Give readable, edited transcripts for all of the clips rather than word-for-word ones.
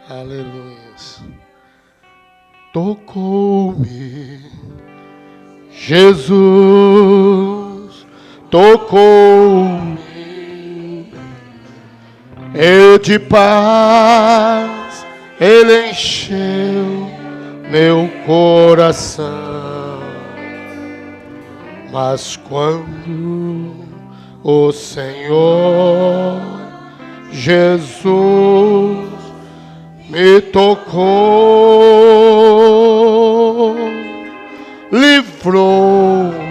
Aleluia. Tocou-me, Jesus, tocou-me, e de paz Ele encheu meu coração. Mas quando o Senhor Jesus me tocou, livrou-me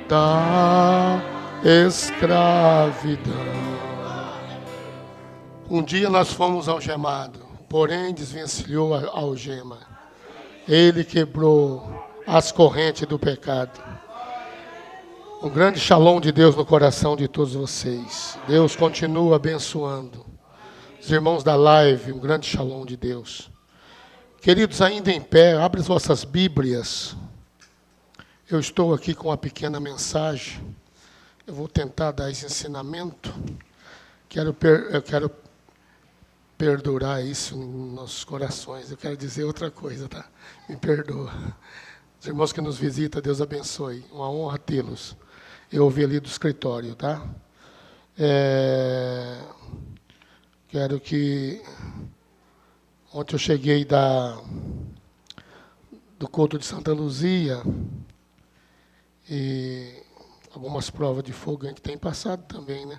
da escravidão. Um dia nós fomos algemados, porém desvencilhou a algema. Ele quebrou as correntes do pecado. Um grande shalom de Deus no coração de todos vocês. Deus continua abençoando. Os irmãos da live, um grande shalom de Deus. Queridos, ainda em pé, abre as vossas Bíblias. Eu estou aqui com uma pequena mensagem. Eu vou tentar dar esse ensinamento. Eu quero perdurar isso nos nossos corações. Eu quero dizer outra coisa, tá? Me perdoa. Os irmãos que nos visitam, Deus abençoe. Uma honra tê-los. Eu ouvi ali do escritório, tá? Quero que... Ontem eu cheguei do culto de Santa Luzia e algumas provas de fogo a gente tem passado também, né?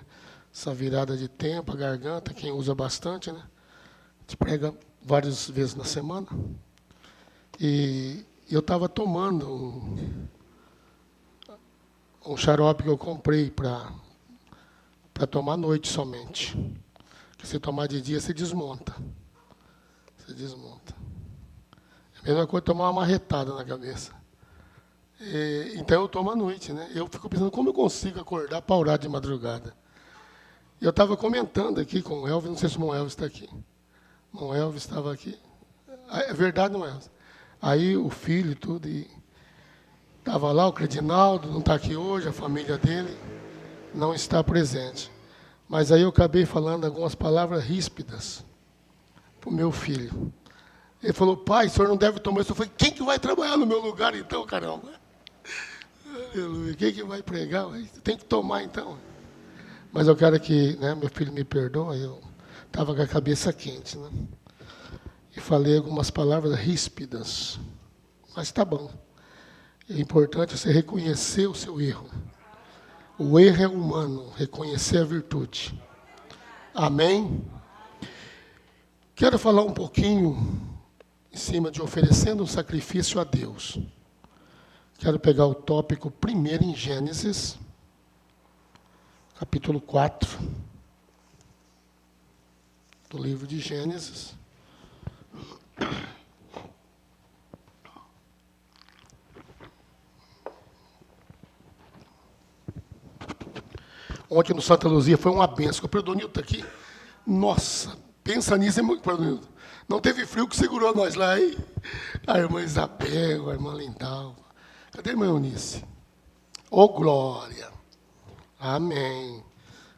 Essa virada de tempo, a garganta, quem usa bastante, né? A gente prega várias vezes na semana. E eu estava tomando um xarope que eu comprei para tomar à noite somente. Porque se tomar de dia, se desmonta. Se desmonta. É a mesma coisa tomar uma marretada na cabeça. Então eu tomo à noite, né? Eu fico pensando como eu consigo acordar para orar de madrugada. Eu estava comentando aqui com o Elvis, não sei se o irmão Elvis está aqui. O irmão Elvis estava aqui. É verdade, não é? Aí o filho e tudo, e estava lá, o Credinaldo, não está aqui hoje, a família dele não está presente. Mas aí eu acabei falando algumas palavras ríspidas para o meu filho. Ele falou, pai, o senhor não deve tomar isso. Eu falei, quem que vai trabalhar no meu lugar então, caramba? Aleluia, quem que vai pregar? Tem que tomar então. Mas eu quero que, né, meu filho me perdoe, eu estava com a cabeça quente, né? E falei algumas palavras ríspidas. Mas está bom. É importante você reconhecer o seu erro. O erro é humano, reconhecer a virtude. Amém? Quero falar um pouquinho em cima de oferecendo um sacrifício a Deus. Quero pegar o tópico primeiro em Gênesis, capítulo 4, do livro de Gênesis. Ontem no Santa Luzia foi uma benção. O Predonildo está aqui. Nossa, pensa nisso, é muito Predonildo. Não teve frio que segurou nós lá, hein? A irmã Isabel, a irmã Lindalva. Cadê a irmã Eunice? Ô, glória. Amém.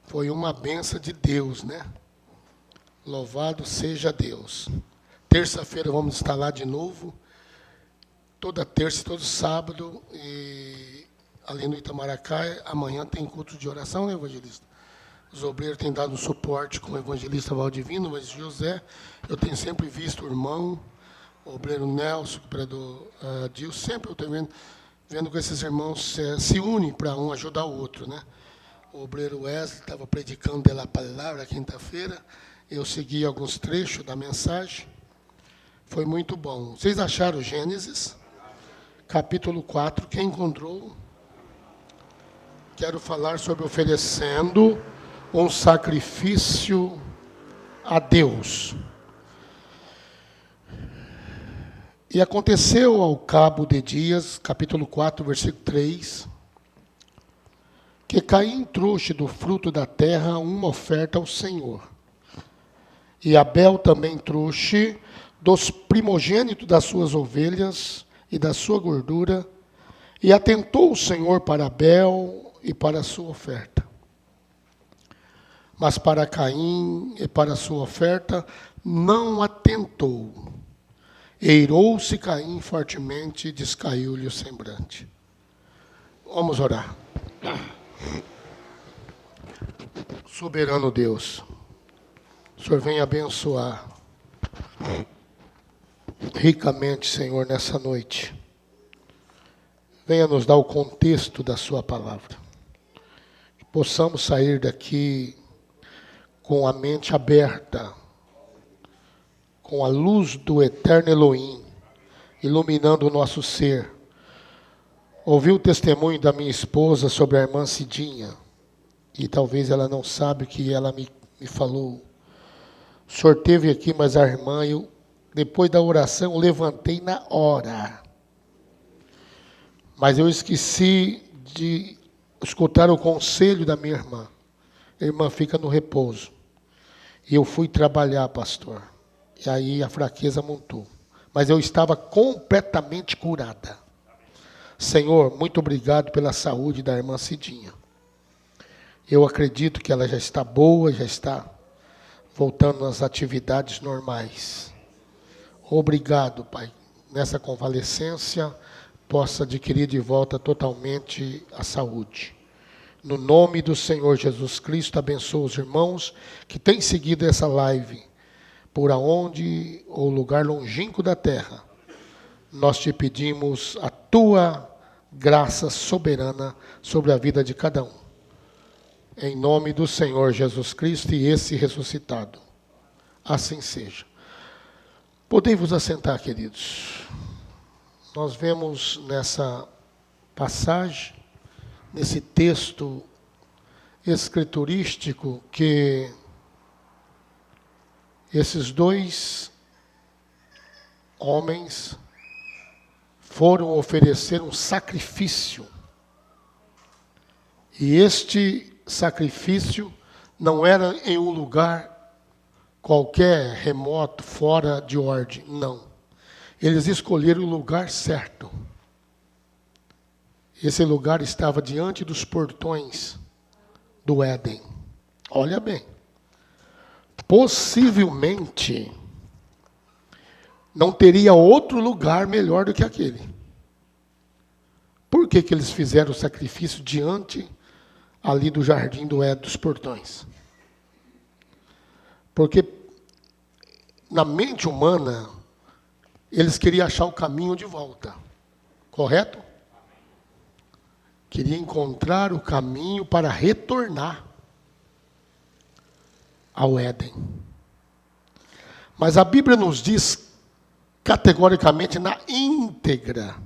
Foi uma benção de Deus, né? Louvado seja Deus. Terça-feira vamos estar lá de novo. Toda terça e todo sábado. E ali no Itamaracá, amanhã tem culto de oração, né, evangelista? Os obreiros têm dado um suporte com o evangelista Valdivino, mas José, eu tenho sempre visto o irmão, o obreiro Nelson, o predador Dil, sempre eu estou vendo que esses irmãos se unem para um ajudar o outro, né? O obreiro Wesley estava predicando pela palavra quinta-feira, eu segui alguns trechos da mensagem, foi muito bom. Vocês acharam Gênesis, capítulo 4, quem encontrou? Quero falar sobre oferecendo um sacrifício a Deus. E aconteceu ao cabo de dias, capítulo 4, versículo 3, que Caim trouxe do fruto da terra uma oferta ao Senhor. E Abel também trouxe dos primogênitos das suas ovelhas e da sua gordura, e atentou o Senhor para Abel e para a sua oferta. mas para Caim e para sua oferta não atentou. Eirou-se Caim fortemente e descaiu-lhe o semblante. Vamos orar. Soberano Deus, o Senhor vem abençoar ricamente, Senhor, nessa noite. Venha nos dar o contexto da sua palavra. Que possamos sair daqui com a mente aberta, com a luz do eterno Elohim, iluminando o nosso ser. Ouvi o testemunho da minha esposa sobre a irmã Cidinha, e talvez ela não sabe o que ela me falou. O senhor esteve aqui, mas a irmã, depois da oração, eu levantei na hora. Mas eu esqueci de escutar o conselho da minha irmã. A irmã fica no repouso. E eu fui trabalhar, pastor. E aí a fraqueza montou. Mas eu estava completamente curada. Senhor, muito obrigado pela saúde da irmã Cidinha. Eu acredito que ela já está boa, já está voltando às atividades normais. Obrigado, Pai. Nessa convalescência, possa adquirir de volta totalmente a saúde. No nome do Senhor Jesus Cristo, abençoa os irmãos que têm seguido essa live, por aonde ou lugar longínquo da terra. Nós te pedimos a tua graça soberana sobre a vida de cada um. Em nome do Senhor Jesus Cristo e esse ressuscitado. Assim seja. Podem vos assentar, queridos. Nós vemos nessa passagem, nesse texto escriturístico, que esses dois homens foram oferecer um sacrifício. E este sacrifício não era em um lugar qualquer, remoto, fora de ordem, não. Eles escolheram o lugar certo. Esse lugar estava diante dos portões do Éden. Olha bem. Possivelmente, não teria outro lugar melhor do que aquele. Por que eles fizeram o sacrifício diante ali do jardim do Éden, dos portões? Porque na mente humana, eles queriam achar o caminho de volta. Correto? Queria encontrar o caminho para retornar ao Éden. Mas a Bíblia nos diz categoricamente na íntegra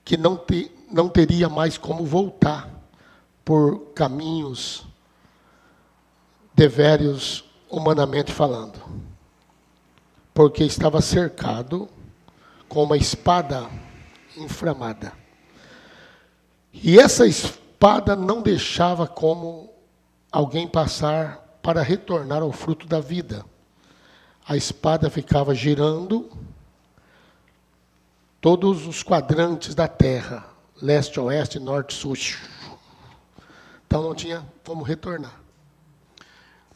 que não teria mais como voltar por caminhos devéreos, humanamente falando. Porque estava cercado com uma espada inflamada. E essa espada não deixava como alguém passar para retornar ao fruto da vida. A espada ficava girando todos os quadrantes da terra, leste, oeste, norte, sul. Então não tinha como retornar.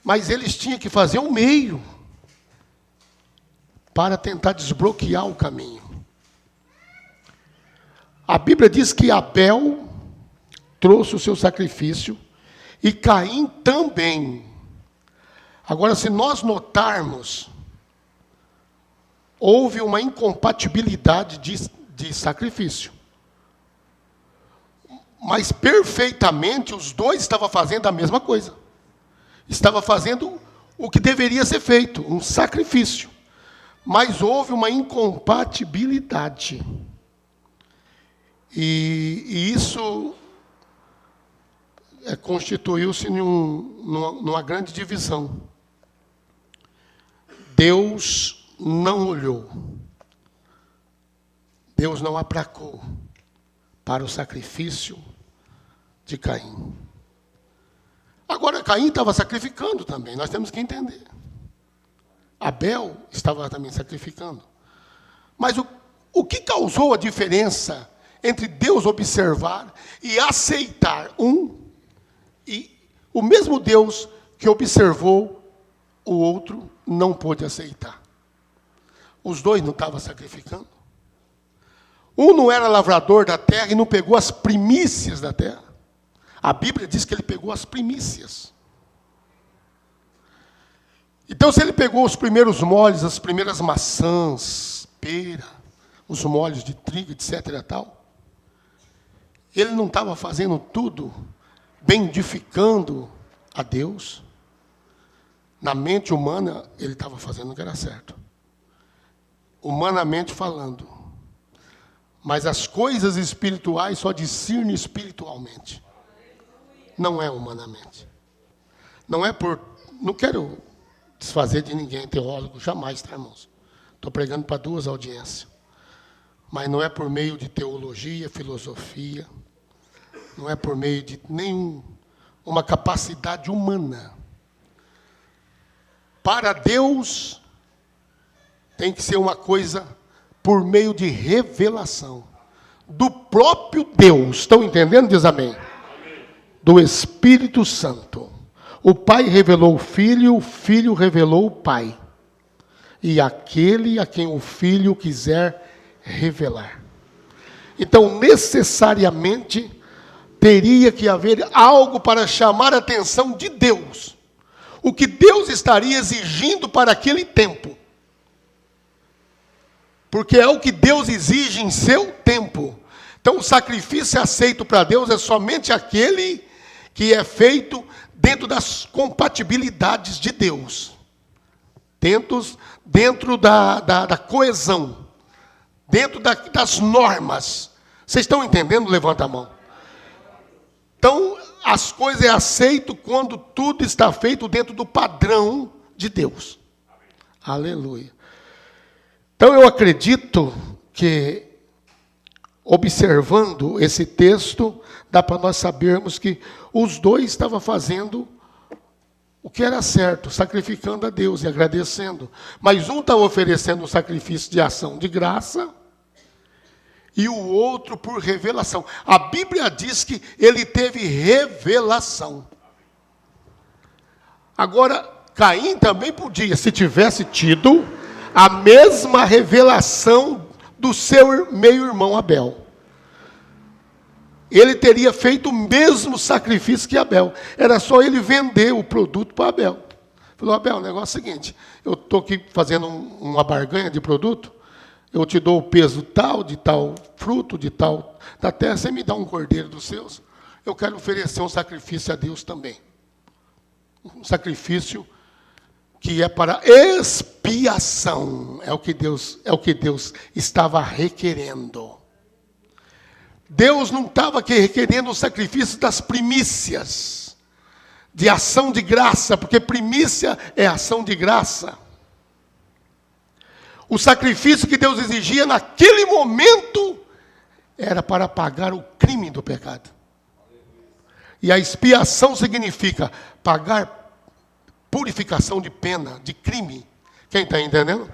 Mas eles tinham que fazer um meio para tentar desbloquear o caminho. A Bíblia diz que Abel trouxe o seu sacrifício e Caim também. Agora, se nós notarmos, houve uma incompatibilidade de sacrifício. Mas perfeitamente os dois estavam fazendo a mesma coisa. Estavam fazendo o que deveria ser feito, um sacrifício. Mas houve uma incompatibilidade. E isso constituiu-se numa grande divisão. Deus não olhou. Deus não aplacou para o sacrifício de Caim. Agora, Caim estava sacrificando também, nós temos que entender. Abel estava também sacrificando. Mas o que causou a diferença entre Deus observar e aceitar e o mesmo Deus que observou, o outro não pôde aceitar. Os dois não estavam sacrificando. Um não era lavrador da terra e não pegou as primícias da terra. A Bíblia diz que ele pegou as primícias. Então, se ele pegou os primeiros molhos, as primeiras maçãs, pera, os molhos de trigo, etc. e tal, ele não estava fazendo tudo bendificando a Deus. Na mente humana, ele estava fazendo o que era certo. Humanamente falando. Mas as coisas espirituais só discerne espiritualmente. Não é humanamente. Não é por... Não quero desfazer de ninguém, teólogo, jamais, tá, irmãos? Estou pregando para 2 audiências. Mas não é por meio de teologia, filosofia. Não é por meio de nenhuma capacidade humana. Para Deus, tem que ser uma coisa por meio de revelação. Do próprio Deus. Estão entendendo? Diz amém. Do Espírito Santo. O Pai revelou o Filho revelou o Pai. E aquele a quem o Filho quiser revelar. Então, necessariamente, teria que haver algo para chamar a atenção de Deus. O que Deus estaria exigindo para aquele tempo. Porque é o que Deus exige em seu tempo. Então, o sacrifício aceito para Deus é somente aquele que é feito dentro das compatibilidades de Deus. Dentro da coesão. Dentro das normas. Vocês estão entendendo? Levanta a mão. Então, as coisas é aceito quando tudo está feito dentro do padrão de Deus. Aleluia. Então, eu acredito que, observando esse texto, dá para nós sabermos que os dois estavam fazendo o que era certo, sacrificando a Deus e agradecendo. Mas um estava oferecendo um sacrifício de ação de graça, e o outro por revelação. A Bíblia diz que ele teve revelação. Agora, Caim também podia, se tivesse tido a mesma revelação do seu meio-irmão Abel. Ele teria feito o mesmo sacrifício que Abel. Era só ele vender o produto para Abel. Falou, Abel, o negócio é o seguinte, eu estou aqui fazendo uma barganha de produto, eu te dou o peso de tal fruto, de tal da terra, você me dá um cordeiro dos seus. Eu quero oferecer um sacrifício a Deus também. Um sacrifício que é para expiação. É o que Deus estava requerendo. Deus não estava aqui requerendo o sacrifício das primícias, de ação de graça, porque primícia é ação de graça. O sacrifício que Deus exigia naquele momento era para pagar o crime do pecado. E a expiação significa pagar purificação de pena, de crime. Quem está entendendo?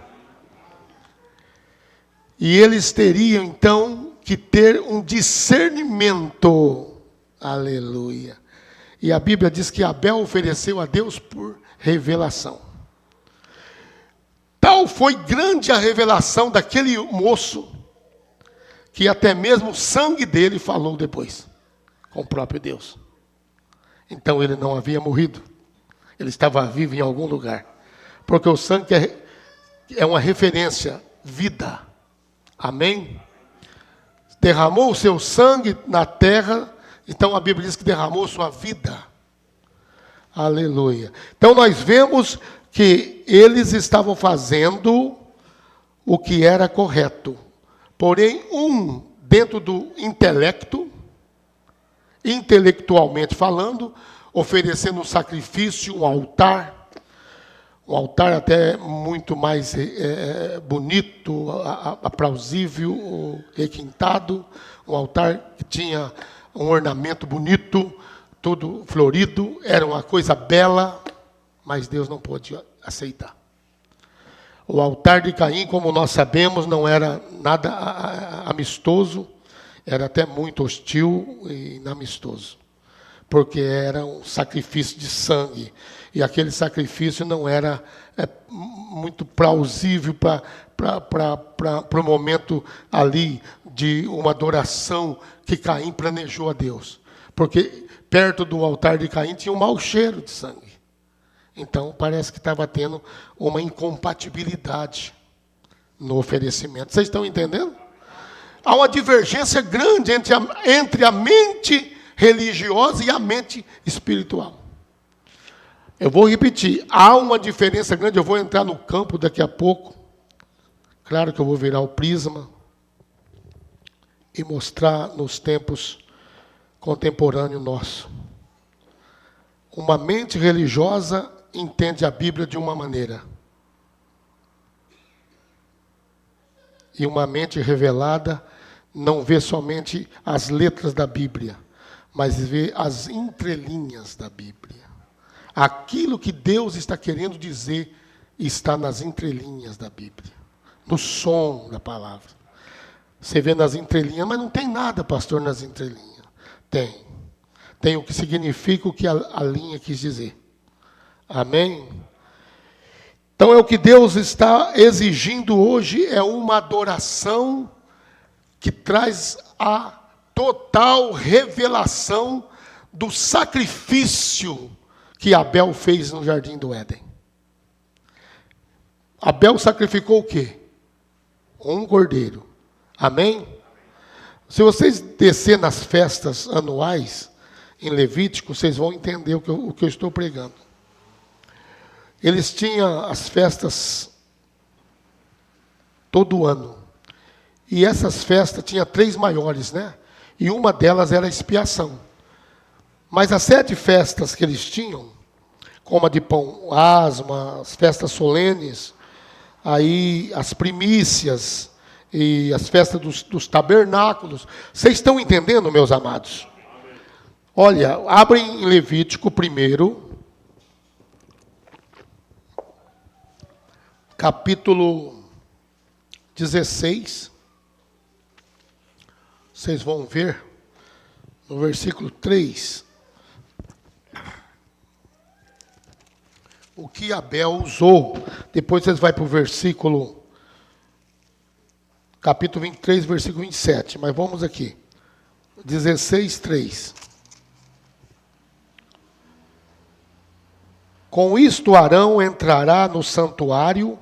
E eles teriam, então, que ter um discernimento. Aleluia. E a Bíblia diz que Abel ofereceu a Deus por revelação. Tal foi grande a revelação daquele moço, que até mesmo o sangue dele falou depois, com o próprio Deus. Então ele não havia morrido, ele estava vivo em algum lugar. Porque o sangue é uma referência, vida. Amém? Derramou o seu sangue na terra, então a Bíblia diz que derramou sua vida. Aleluia. Então nós vemos que eles estavam fazendo o que era correto. Porém, dentro do intelectualmente falando, oferecendo um sacrifício, um altar até muito mais bonito, aplausível, requintado, um altar que tinha um ornamento bonito, tudo florido, era uma coisa bela, mas Deus não pôde aceitar. O altar de Caim, como nós sabemos, não era nada amistoso, era até muito hostil e inamistoso, porque era um sacrifício de sangue. E aquele sacrifício não era muito plausível para o momento ali de uma adoração que Caim planejou a Deus. Porque perto do altar de Caim tinha um mau cheiro de sangue. Então parece que estava tendo uma incompatibilidade no oferecimento. Vocês estão entendendo? Há uma divergência grande entre a mente religiosa e a mente espiritual. Eu vou repetir, há uma diferença grande, eu vou entrar no campo daqui a pouco. Claro que eu vou virar o prisma e mostrar nos tempos contemporâneos nossos. Uma mente religiosa entende a Bíblia de uma maneira. E uma mente revelada não vê somente as letras da Bíblia, mas vê as entrelinhas da Bíblia. Aquilo que Deus está querendo dizer está nas entrelinhas da Bíblia, no som da palavra. Você vê nas entrelinhas, mas não tem nada, pastor, nas entrelinhas. Tem. Tem o que significa o que a linha quis dizer. Amém? Então é o que Deus está exigindo hoje, é uma adoração que traz a total revelação do sacrifício que Abel fez no Jardim do Éden. Abel sacrificou o quê? Um cordeiro. Amém? Se vocês descerem nas festas anuais, em Levítico, vocês vão entender o que eu estou pregando. Eles tinham as festas todo ano. E essas festas tinham 3 maiores, né? E uma delas era a expiação. Mas as 7 festas que eles tinham, como a de pão asma, as festas solenes, aí as primícias e as festas dos tabernáculos. Vocês estão entendendo, meus amados? Olha, abrem em Levítico 1, capítulo 16. Vocês vão ver no versículo 3 o que Abel usou. Depois vocês vão para o versículo, capítulo 23, versículo 27. Mas vamos aqui. 16, 3. Com isto Arão entrará no santuário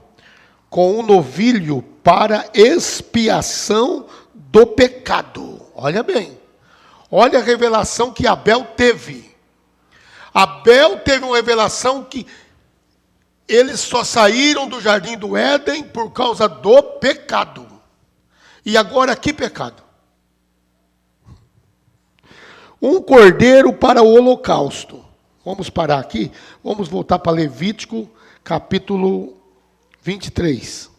com um novilho para expiação do pecado. Olha bem. Olha a revelação que Abel teve. Abel teve uma revelação que eles só saíram do Jardim do Éden por causa do pecado. E agora, que pecado? Um cordeiro para o holocausto. Vamos parar aqui. Vamos voltar para Levítico, capítulo 23.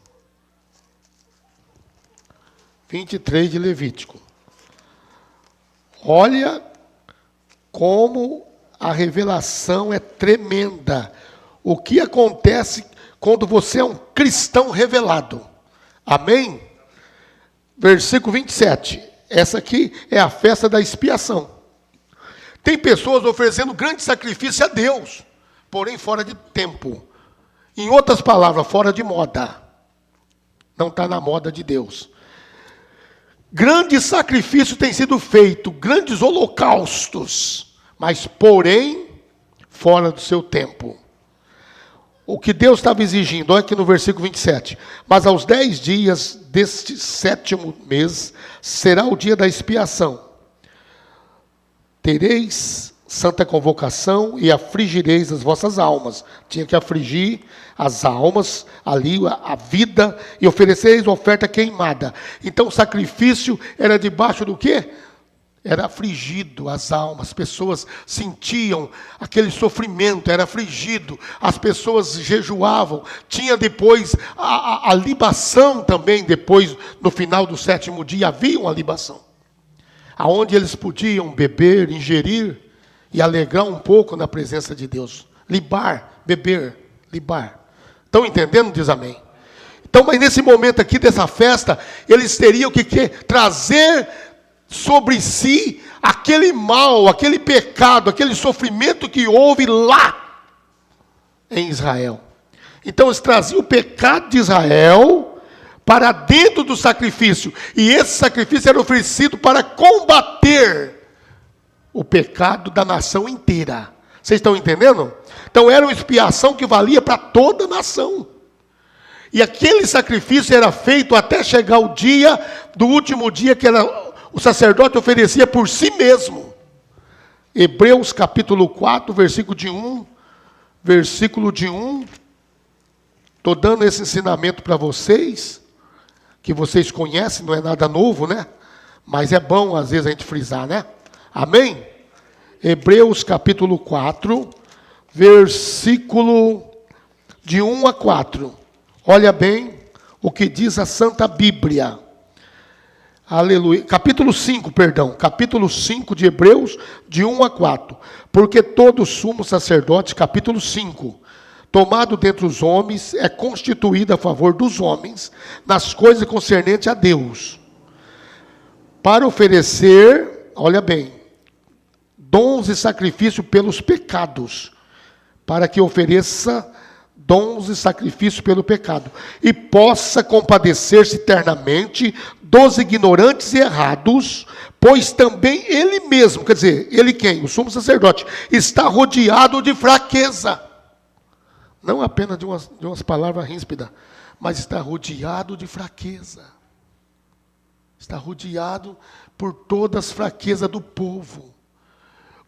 23 de Levítico. Olha como a revelação é tremenda. O que acontece quando você é um cristão revelado. Amém? Versículo 27. Essa aqui é a festa da expiação. Tem pessoas oferecendo grande sacrifício a Deus, porém fora de tempo. Em outras palavras, fora de moda. Não está na moda de Deus. Grandes sacrifícios têm sido feitos, grandes holocaustos, mas porém fora do seu tempo. O que Deus estava exigindo, olha aqui no versículo 27. Mas aos 10 dias deste 7º mês será o dia da expiação. Tereis santa convocação e afligireis as vossas almas. Tinha que afligir as almas, ali a vida, e oferecereis oferta queimada. Então o sacrifício era debaixo do quê? Era afligido as almas, as pessoas sentiam aquele sofrimento, era afligido, as pessoas jejuavam, tinha depois a libação também, depois, no final do 7º dia, havia uma libação, aonde eles podiam beber, ingerir, e alegrar um pouco na presença de Deus, libar, beber, libar, estão entendendo? Diz amém. Então, mas nesse momento aqui dessa festa, eles teriam que trazer sobre si aquele mal, aquele pecado, aquele sofrimento que houve lá em Israel. Então eles traziam o pecado de Israel para dentro do sacrifício. E esse sacrifício era oferecido para combater o pecado da nação inteira. Vocês estão entendendo? Então era uma expiação que valia para toda a nação. E aquele sacrifício era feito até chegar o dia do último dia que o sacerdote oferecia por si mesmo. Hebreus capítulo 4, versículo de 1. Estou dando esse ensinamento para vocês, que vocês conhecem, não é nada novo, né? Mas é bom às vezes a gente frisar, né? Amém? Hebreus capítulo 4, versículo de 1 a 4. Olha bem o que diz a Santa Bíblia. Aleluia. Capítulo 5 de Hebreus, de 1 a 4. Porque todo sumo sacerdote, capítulo 5, tomado dentre os homens, é constituído a favor dos homens, nas coisas concernentes a Deus, para oferecer, olha bem, dons e sacrifício pelos pecados, para que ofereça dons e sacrifícios pelo pecado, e possa compadecer-se eternamente dos ignorantes e errados, pois também ele mesmo, quer dizer, ele quem? O sumo sacerdote, está rodeado de fraqueza. Não apenas de umas palavras ríspidas, mas está rodeado de fraqueza. Está rodeado por todas as fraquezas do povo,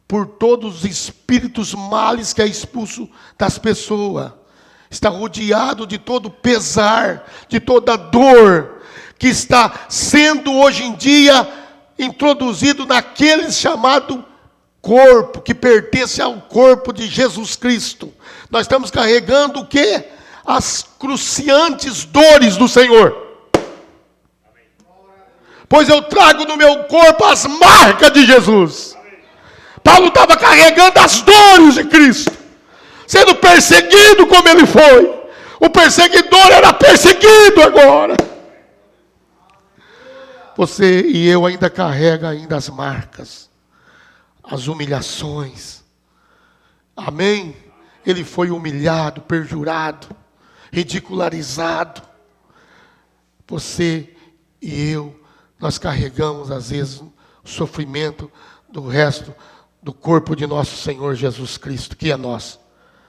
por todos os espíritos males que é expulso das pessoas. Está rodeado de todo pesar, de toda dor, que está sendo hoje em dia introduzido naquele chamado corpo, que pertence ao corpo de Jesus Cristo. Nós estamos carregando o quê? As cruciantes dores do Senhor. Pois eu trago no meu corpo as marcas de Jesus. Paulo estava carregando as dores de Cristo, sendo perseguido como ele foi. O perseguidor era perseguido agora. Você e eu ainda carrega ainda as marcas, as humilhações. Amém? Ele foi humilhado, perjurado, ridicularizado. Você e eu, nós carregamos às vezes o sofrimento do resto do corpo de nosso Senhor Jesus Cristo, que é nosso,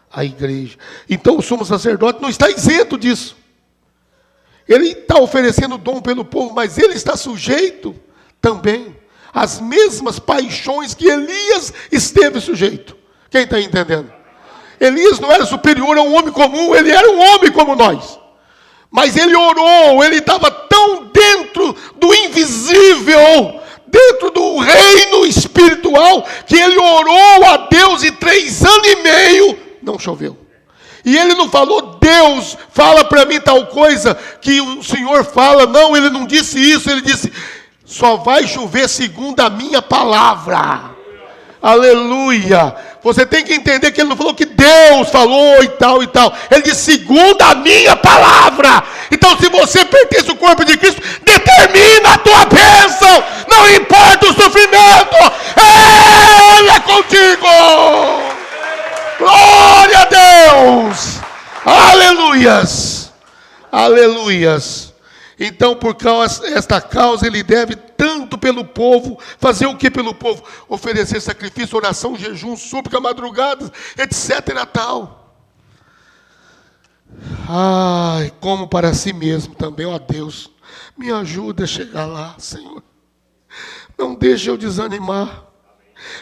a igreja. Então o sumo sacerdote não está isento disso. Ele está oferecendo dom pelo povo, mas ele está sujeito também às mesmas paixões que Elias esteve sujeito. Quem está entendendo? Elias não era superior a um homem comum, ele era um homem como nós. Mas ele orou, ele estava tão dentro do invisível, dentro do reino espiritual, que ele orou a Deus e 3 anos e meio não choveu. E ele não falou, Deus, fala para mim tal coisa que o Senhor fala. Não, ele não disse isso, ele disse, só vai chover segundo a minha palavra. Aleluia. Você tem que entender que ele não falou que Deus falou e tal e tal. Ele disse, segundo a minha palavra. Então, se você pertence ao corpo de Cristo, determina a tua bênção. Não importa o sofrimento, Ele é contigo. Glória a Deus. Aleluias. Aleluias. Então, por causa esta causa, ele deve tanto pelo povo, fazer o que pelo povo? Oferecer sacrifício, oração, jejum, súplica, madrugadas, etc. tal. Ai, como para si mesmo também, ó Deus, me ajuda a chegar lá, Senhor. Não deixe eu desanimar.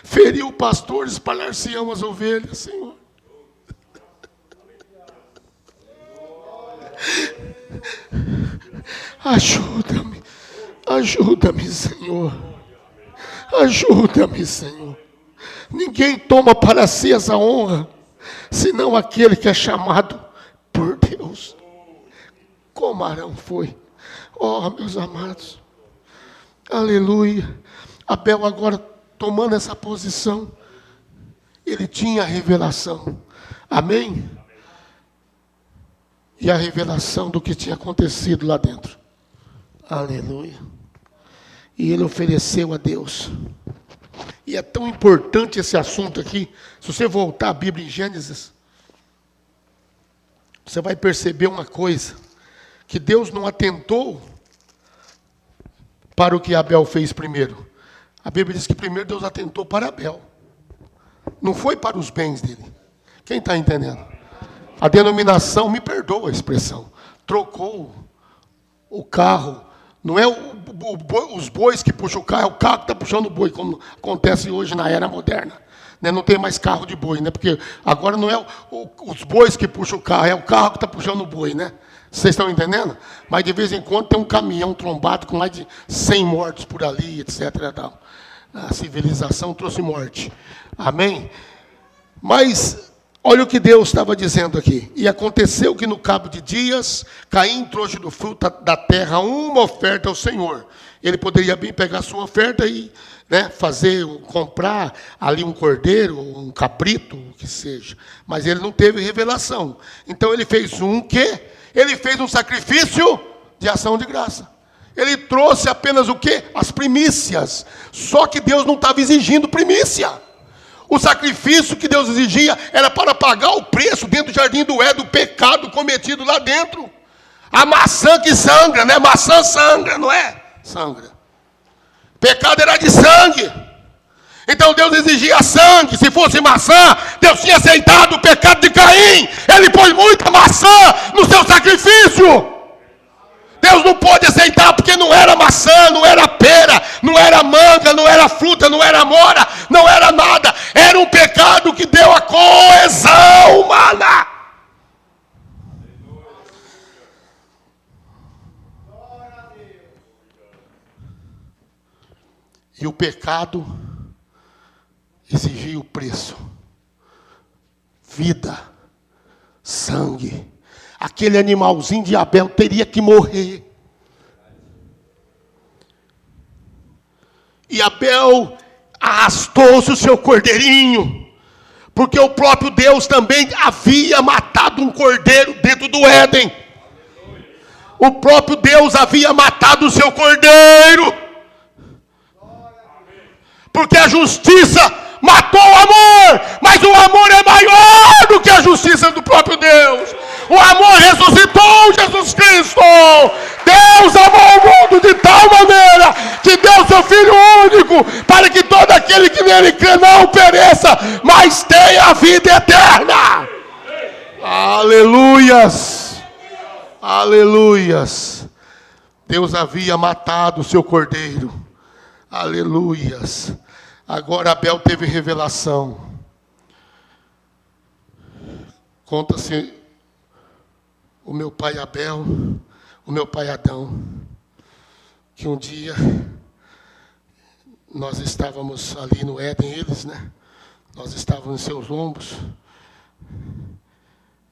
Ferir o pastor, espalhar-se-ão as ovelhas, Senhor. Ajuda-me, ajuda-me, Senhor. Ajuda-me, Senhor. Ninguém toma para si essa honra, senão aquele que é chamado por Deus. Como Arão foi. Oh, meus amados. Aleluia. Abel agora tomando essa posição, ele tinha a revelação. Amém? E a revelação do que tinha acontecido lá dentro. Aleluia. E ele ofereceu a Deus. E é tão importante esse assunto aqui. Se você voltar à Bíblia em Gênesis, você vai perceber uma coisa, que Deus não atentou para o que Abel fez primeiro. A Bíblia diz que primeiro Deus atentou para Abel. Não foi para os bens dele. Quem está entendendo? A denominação, me perdoa a expressão, trocou o carro. Não é os bois que puxam o carro, é o carro que está puxando o boi, como acontece hoje na era moderna. Né? Não tem mais carro de boi, né? Porque agora não é os bois que puxam o carro, é o carro que está puxando o boi, né? Vocês estão entendendo? Mas de vez em quando tem um caminhão trombado com mais de 100 mortos por ali, etc. A civilização trouxe morte. Amém? Mas olha o que Deus estava dizendo aqui. E aconteceu que no cabo de dias, Caim trouxe do fruto da terra uma oferta ao Senhor. Ele poderia bem pegar a sua oferta e comprar ali um cordeiro, um cabrito, o que seja. Mas ele não teve revelação. Então ele fez Ele fez um sacrifício de ação de graça. Ele trouxe apenas o quê? As primícias. Só que Deus não estava exigindo primícia. O sacrifício que Deus exigia era para pagar o preço dentro do jardim do Éden, do pecado cometido lá dentro. A maçã que sangra, né? Maçã sangra, não é? Sangra. Pecado era de sangue. Então Deus exigia sangue. Se fosse maçã, Deus tinha aceitado o pecado de Caim. Ele pôs muita maçã no seu sacrifício. Deus não pôde aceitar porque não era maçã, não era pera, não era manga, não era fruta, não era mora, não era nada. Era um pecado que deu a coesão humana. E o pecado exigia o preço. Vida, sangue. Aquele animalzinho de Abel teria que morrer. E Abel arrastou-se o seu cordeirinho, porque o próprio Deus também havia matado um cordeiro dentro do Éden. O próprio Deus havia matado o seu cordeiro. Porque a justiça matou o amor, mas o amor é maior do que a justiça do próprio Deus. O amor ressuscitou Jesus Cristo. Deus amou o mundo de tal maneira que deu seu Filho único, para que todo aquele que nele crê não pereça, mas tenha a vida eterna. Aleluias. Aleluias. Deus havia matado o seu cordeiro. Aleluias. Agora Abel teve revelação. Conta-se o meu pai Abel, o meu pai Adão, que um dia nós estávamos ali no Éden, eles, né? Nós estávamos em seus lombos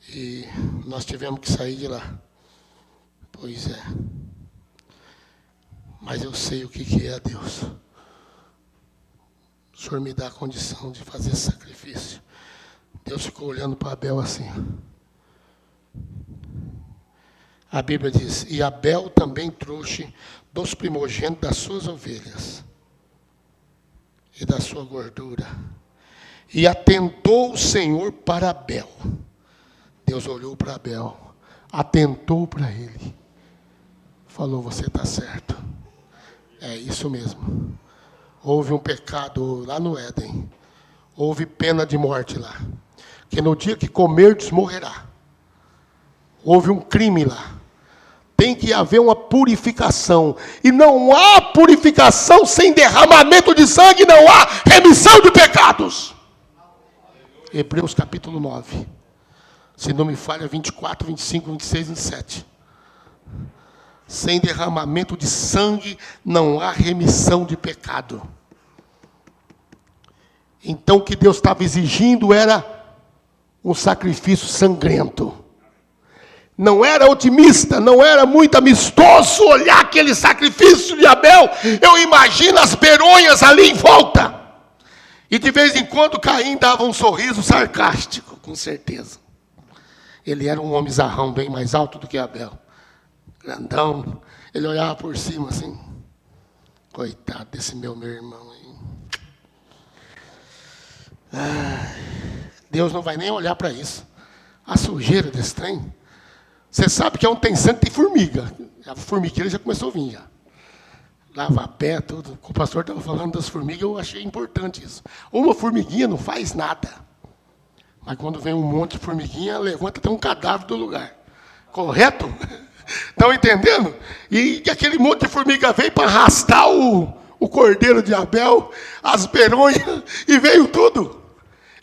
e nós tivemos que sair de lá. Pois é. Mas eu sei o que é Deus. O Senhor me dá a condição de fazer esse sacrifício. Deus ficou olhando para Abel assim. A Bíblia diz, e Abel também trouxe dos primogênitos das suas ovelhas e da sua gordura. E atentou o Senhor para Abel. Deus olhou para Abel, atentou para ele. Falou, você está certo. É isso mesmo. Houve um pecado lá no Éden. Houve pena de morte lá. Que no dia que comerdes, morrerá. Houve um crime lá. Tem que haver uma purificação. E não há purificação sem derramamento de sangue. Não há remissão de pecados. Hebreus capítulo 9. Se não me falha, 24, 25, 26, 27. Sem derramamento de sangue não há remissão de pecado. Então o que Deus estava exigindo era um sacrifício sangrento. Não era otimista, não era muito amistoso olhar aquele sacrifício de Abel. Eu imagino as peronhas ali em volta. E de vez em quando Caim dava um sorriso sarcástico, com certeza. Ele era um homem zarrão, bem mais alto do que Abel. Grandão. Ele olhava por cima assim. Coitado desse meu irmão aí. Deus não vai nem olhar para isso. A sujeira desse trem. Você sabe que onde tem sangue tem formiga. A formigueira já começou a vir já. Lava pé, tudo. O pastor estava falando das formigas, eu achei importante isso. Uma formiguinha não faz nada. Mas quando vem um monte de formiguinha, levanta até um cadáver do lugar. Correto? Estão entendendo? E aquele monte de formiga veio para arrastar o cordeiro de Abel, as beronhas, e veio tudo.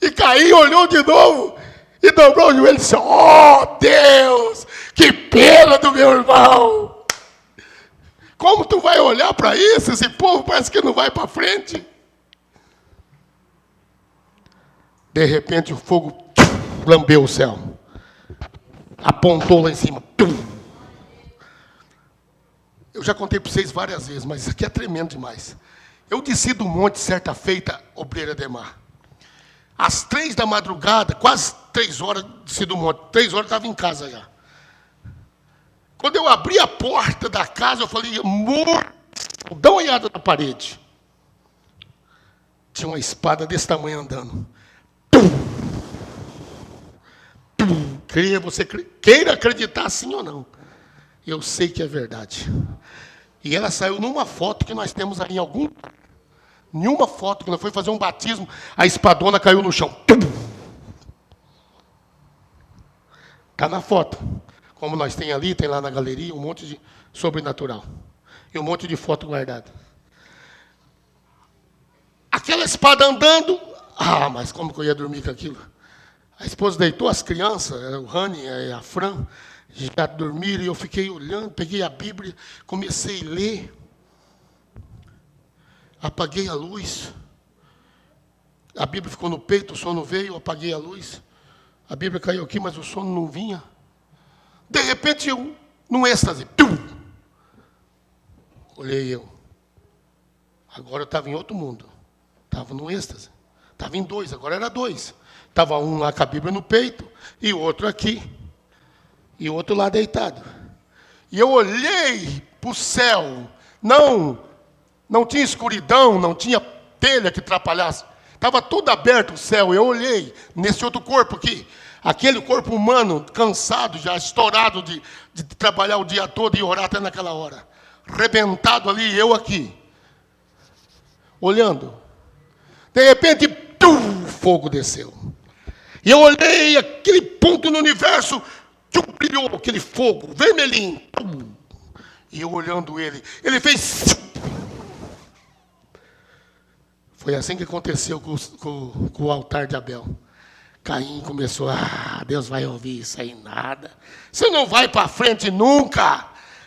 E Caim olhou de novo, e dobrou o joelho e disse, oh Deus, que pena do meu irmão. Como tu vai olhar para isso? Esse povo parece que não vai para frente. De repente o fogo lambeu o céu. Apontou lá em cima. Eu já contei para vocês várias vezes, mas isso aqui é tremendo demais. Eu desci do monte certa feita, Obreira de Mar. Às 3 da madrugada, quase 3 horas, desci do monte. 3 horas eu estava em casa já. Quando eu abri a porta da casa, eu falei, amor, dá uma olhada na parede. Tinha uma espada desse tamanho andando. Você queira acreditar sim ou não. Eu sei que é verdade. E ela saiu numa foto que nós temos aí em nenhuma foto, que nós foi fazer um batismo, a espadona caiu no chão. Está na foto. Como nós tem ali, tem lá na galeria, um monte de sobrenatural. E um monte de foto guardada. Aquela espada andando. Ah, mas como que eu ia dormir com aquilo? A esposa deitou, as crianças, o Rani e a Fran, já dormiram, e eu fiquei olhando, peguei a Bíblia, comecei a ler. Apaguei a luz. A Bíblia ficou no peito, o sono veio, eu apaguei a luz. A Bíblia caiu aqui, mas o sono não vinha. De repente, eu, num êxtase, olhei eu. Agora eu estava em outro mundo. Estava num êxtase. Estava em 2, agora era 2. Estava um lá com a Bíblia no peito, e o outro aqui. E o outro lá deitado. E eu olhei para o céu. Não tinha escuridão, não tinha telha que atrapalhasse. Estava tudo aberto o céu. Eu olhei nesse outro corpo aqui. Aquele corpo humano, cansado, já estourado de trabalhar o dia todo e orar até naquela hora. Rebentado ali, eu aqui. Olhando. De repente, fogo desceu. E eu olhei aquele ponto no universo, brilhou aquele fogo, vermelhinho. E eu olhando ele fez... Foi assim que aconteceu com o altar de Abel. Caim começou, Deus vai ouvir isso aí, nada. Você não vai para frente nunca.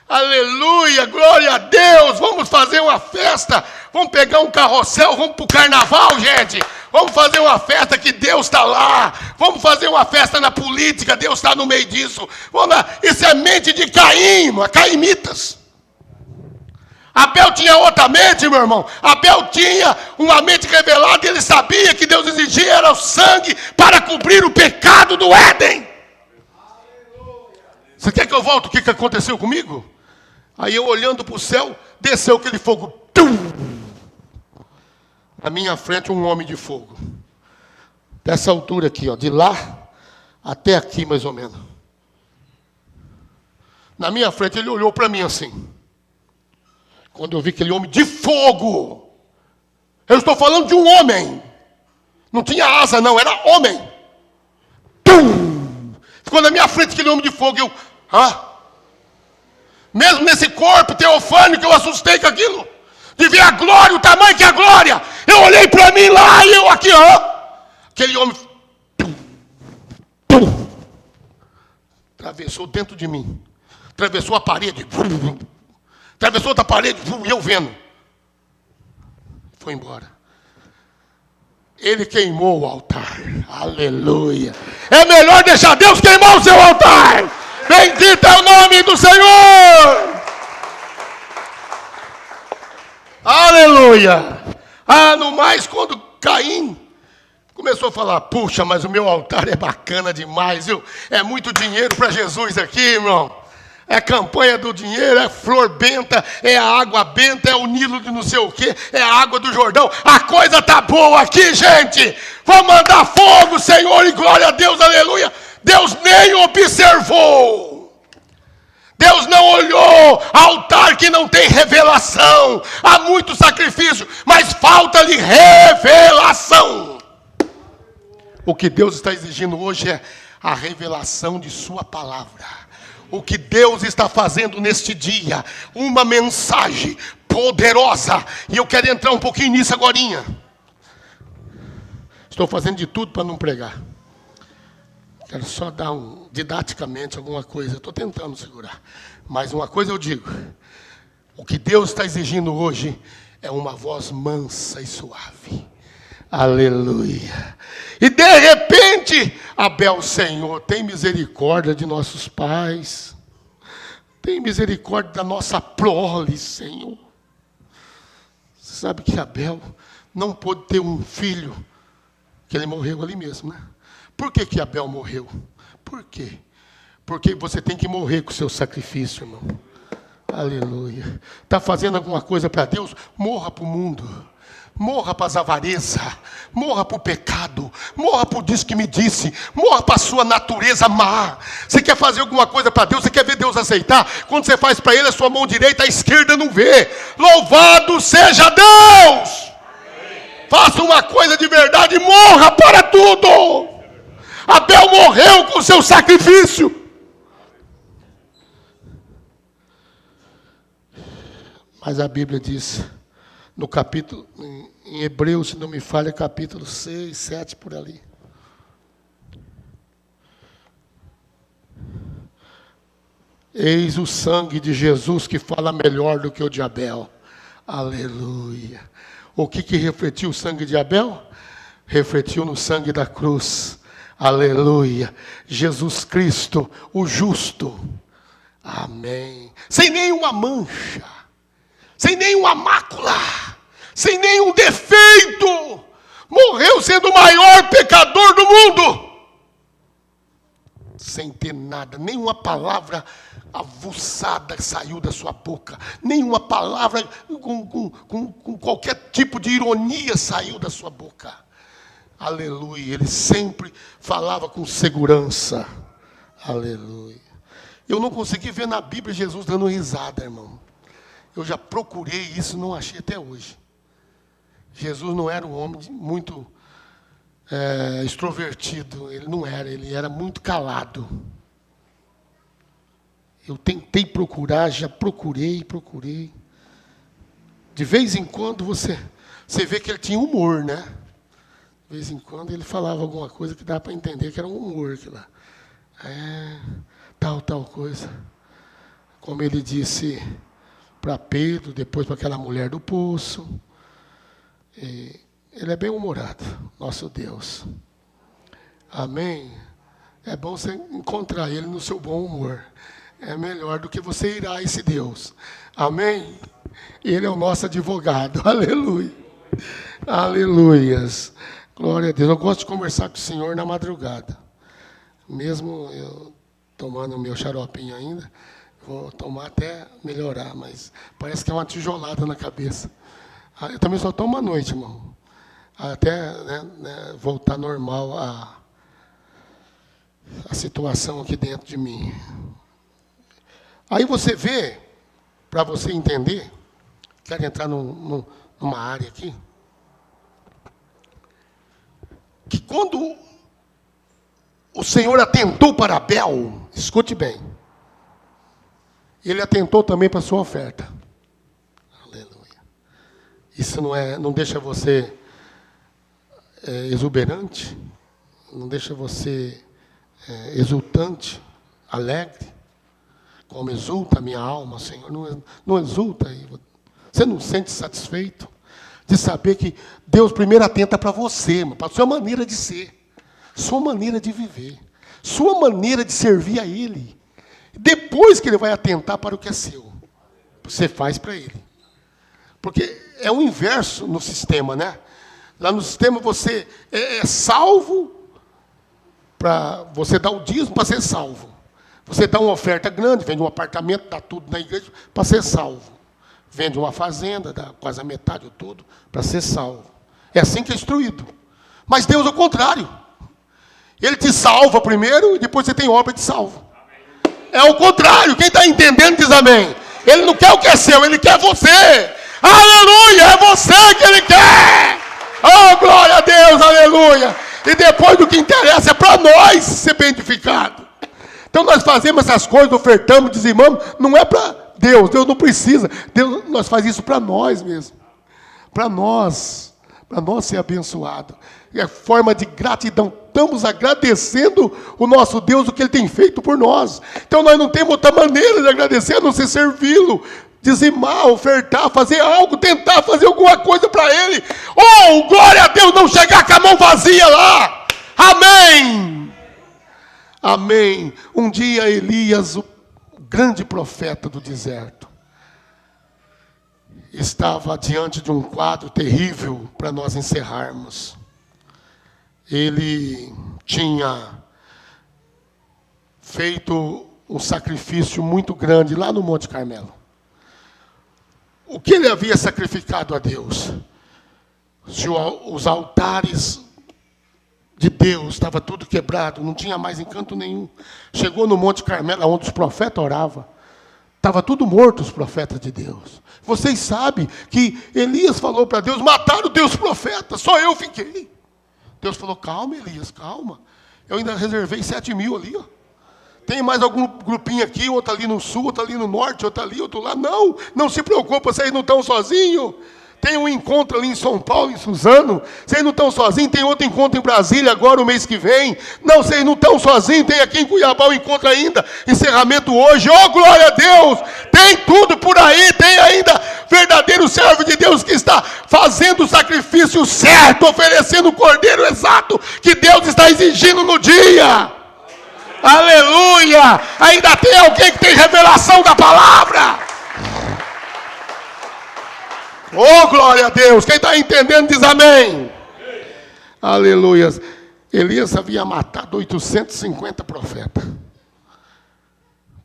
Aleluia, glória a Deus. Vamos fazer uma festa. Vamos pegar um carrossel, vamos para o carnaval, gente. Vamos fazer uma festa que Deus está lá. Vamos fazer uma festa na política, Deus está no meio disso. Vamos lá. Isso é mente de Caim, caimitas. Abel tinha outra mente, meu irmão. Abel tinha uma mente revelada e ele sabia que Deus exigia era o sangue para cobrir o pecado do Éden. Você quer que eu volte o que aconteceu comigo? Aí eu olhando para o céu, desceu aquele fogo. Na minha frente um homem de fogo. Dessa altura aqui, ó, de lá até aqui mais ou menos. Na minha frente ele olhou para mim assim. Quando eu vi aquele homem de fogo, eu estou falando de um homem, não tinha asa não, era homem. Ficou na minha frente aquele homem de fogo, eu, mesmo nesse corpo teofânico, eu assustei com aquilo, de ver a glória, o tamanho que é a glória. Eu olhei para mim lá e eu aqui, aquele homem, atravessou dentro de mim, atravessou a parede, atravessou outra parede, e eu vendo. Foi embora. Ele queimou o altar. Aleluia. É melhor deixar Deus queimar o seu altar. Bendito é o nome do Senhor. Aleluia. No mais, quando Caim começou a falar, puxa, mas o meu altar é bacana demais, viu? É muito dinheiro para Jesus aqui, irmão. É campanha do dinheiro, é flor benta, é a água benta, é o Nilo de não sei o quê, é a água do Jordão. A coisa tá boa aqui, gente. Vamos mandar fogo, Senhor, e glória a Deus, aleluia. Deus nem observou. Deus não olhou altar que não tem revelação. Há muito sacrifício, mas falta-lhe revelação. O que Deus está exigindo hoje é a revelação de sua palavra. O que Deus está fazendo neste dia, uma mensagem poderosa. E eu quero entrar um pouquinho nisso agorinha. Estou fazendo de tudo para não pregar. Quero só dar didaticamente alguma coisa. Estou tentando segurar. Mas uma coisa eu digo. O que Deus está exigindo hoje é uma voz mansa e suave. Aleluia. E de repente, Abel, Senhor, tem misericórdia de nossos pais. Tem misericórdia da nossa prole, Senhor. Você sabe que Abel não pôde ter um filho, que ele morreu ali mesmo, né? Por que Abel morreu? Por quê? Porque você tem que morrer com o seu sacrifício, irmão. Aleluia. Está fazendo alguma coisa para Deus? Morra para o mundo. Morra para as avarezas. Morra para o pecado. Morra para o diz que me disse. Morra para a sua natureza má. Você quer fazer alguma coisa para Deus? Você quer ver Deus aceitar? Quando você faz para Ele, a sua mão direita, a esquerda não vê. Louvado seja Deus! Faça uma coisa de verdade e morra para tudo. Abel morreu com o seu sacrifício. Mas a Bíblia diz, no capítulo, em Hebreus, se não me falha, capítulo 6, 7, por ali. Eis o sangue de Jesus que fala melhor do que o de Abel. Aleluia. O que refletiu o sangue de Abel? Refletiu no sangue da cruz. Aleluia. Jesus Cristo, o justo. Amém. Sem nenhuma mancha. Sem nenhuma mácula. Sem nenhum defeito. Morreu sendo o maior pecador do mundo. Sem ter nada. Nenhuma palavra avuçada saiu da sua boca. Nenhuma palavra com qualquer tipo de ironia saiu da sua boca. Aleluia. Ele sempre falava com segurança. Aleluia. Eu não consegui ver na Bíblia Jesus dando risada, irmão. Eu já procurei isso, não achei até hoje. Jesus não era um homem muito extrovertido. Ele não era, ele era muito calado. Eu tentei procurar, já procurei. De vez em quando você vê que ele tinha humor, né? De vez em quando ele falava alguma coisa que dá para entender que era um humor. Que lá. Tal coisa. Como ele disse para Pedro, depois para aquela mulher do poço. Ele é bem humorado, nosso Deus. Amém? É bom você encontrar ele no seu bom humor. É melhor do que você ir a esse Deus. Amém? Ele é o nosso advogado. Aleluia. Aleluias. Glória a Deus. Eu gosto de conversar com o Senhor na madrugada. Mesmo eu tomando o meu xaropinho ainda, vou tomar até melhorar, mas parece que é uma tijolada na cabeça. Eu também só tomo à noite, irmão. Até voltar normal a situação aqui dentro de mim. Aí você vê, para você entender, quero entrar numa área aqui, que quando o Senhor atentou para Abel, escute bem, Ele atentou também para a sua oferta. Aleluia. Isso não deixa você exuberante, não deixa você exultante, alegre, como exulta a minha alma, Senhor, não exulta, você não se sente satisfeito de saber que Deus primeiro atenta para você, para a sua maneira de ser, sua maneira de viver, sua maneira de servir a Ele, depois que Ele vai atentar para o que é seu, você faz para Ele, porque é o inverso no sistema, né? Lá no sistema você é salvo para você dar o dízimo para ser salvo. Você dá uma oferta grande, vende um apartamento, dá tudo na igreja para ser salvo. Vende uma fazenda, dá quase a metade ou tudo, para ser salvo. É assim que é instruído. Mas Deus é o contrário. Ele te salva primeiro e depois você tem obra de salvo. É o contrário. Quem está entendendo diz amém. Ele não quer o que é seu, ele quer você. Aleluia, é você que ele quer. Oh, glória a Deus, aleluia. E depois do que interessa é para nós ser bem edificado. Então nós fazemos essas coisas, ofertamos, dizimamos, não é para Deus. Deus não precisa. Nós fazemos isso para nós mesmo. Para nós ser abençoado. É forma de gratidão. Estamos agradecendo o nosso Deus, o que Ele tem feito por nós. Então nós não temos outra maneira de agradecer, a não ser servi-lo, dizimar, ofertar, fazer algo, tentar fazer alguma coisa para Ele. Oh, glória a Deus, não chegar com a mão vazia lá. Amém. Amém. Um dia Elias, o grande profeta do deserto, estava diante de um quadro terrível para nós encerrarmos. Ele tinha feito um sacrifício muito grande lá no Monte Carmelo. O que ele havia sacrificado a Deus? Os altares de Deus estavam tudo quebrado, não tinha mais encanto nenhum. Chegou no Monte Carmelo, onde os profetas oravam. Estava tudo morto os profetas de Deus. Vocês sabem que Elias falou para Deus, mataram Deus profeta, só eu fiquei. Deus falou, calma Elias, calma. Eu ainda reservei 7.000 ali, ó. Tem mais algum grupinho aqui, outro ali no sul, outro ali no norte, outro ali, outro lá. Não se preocupa, vocês não estão sozinhos. Tem um encontro ali em São Paulo, em Suzano. Vocês não estão sozinhos. Tem outro encontro em Brasília agora, o mês que vem. Não, vocês não estão sozinhos. Tem aqui em Cuiabá o encontro ainda. Encerramento hoje. Oh, glória a Deus. Tem tudo por aí. Tem ainda verdadeiro servo de Deus que está fazendo o sacrifício certo, oferecendo o cordeiro exato que Deus está exigindo no dia. Aleluia. Ainda tem alguém que tem revelação da palavra. Oh, glória a Deus. Quem está entendendo diz amém. Aleluia. Elias havia matado 850 profetas.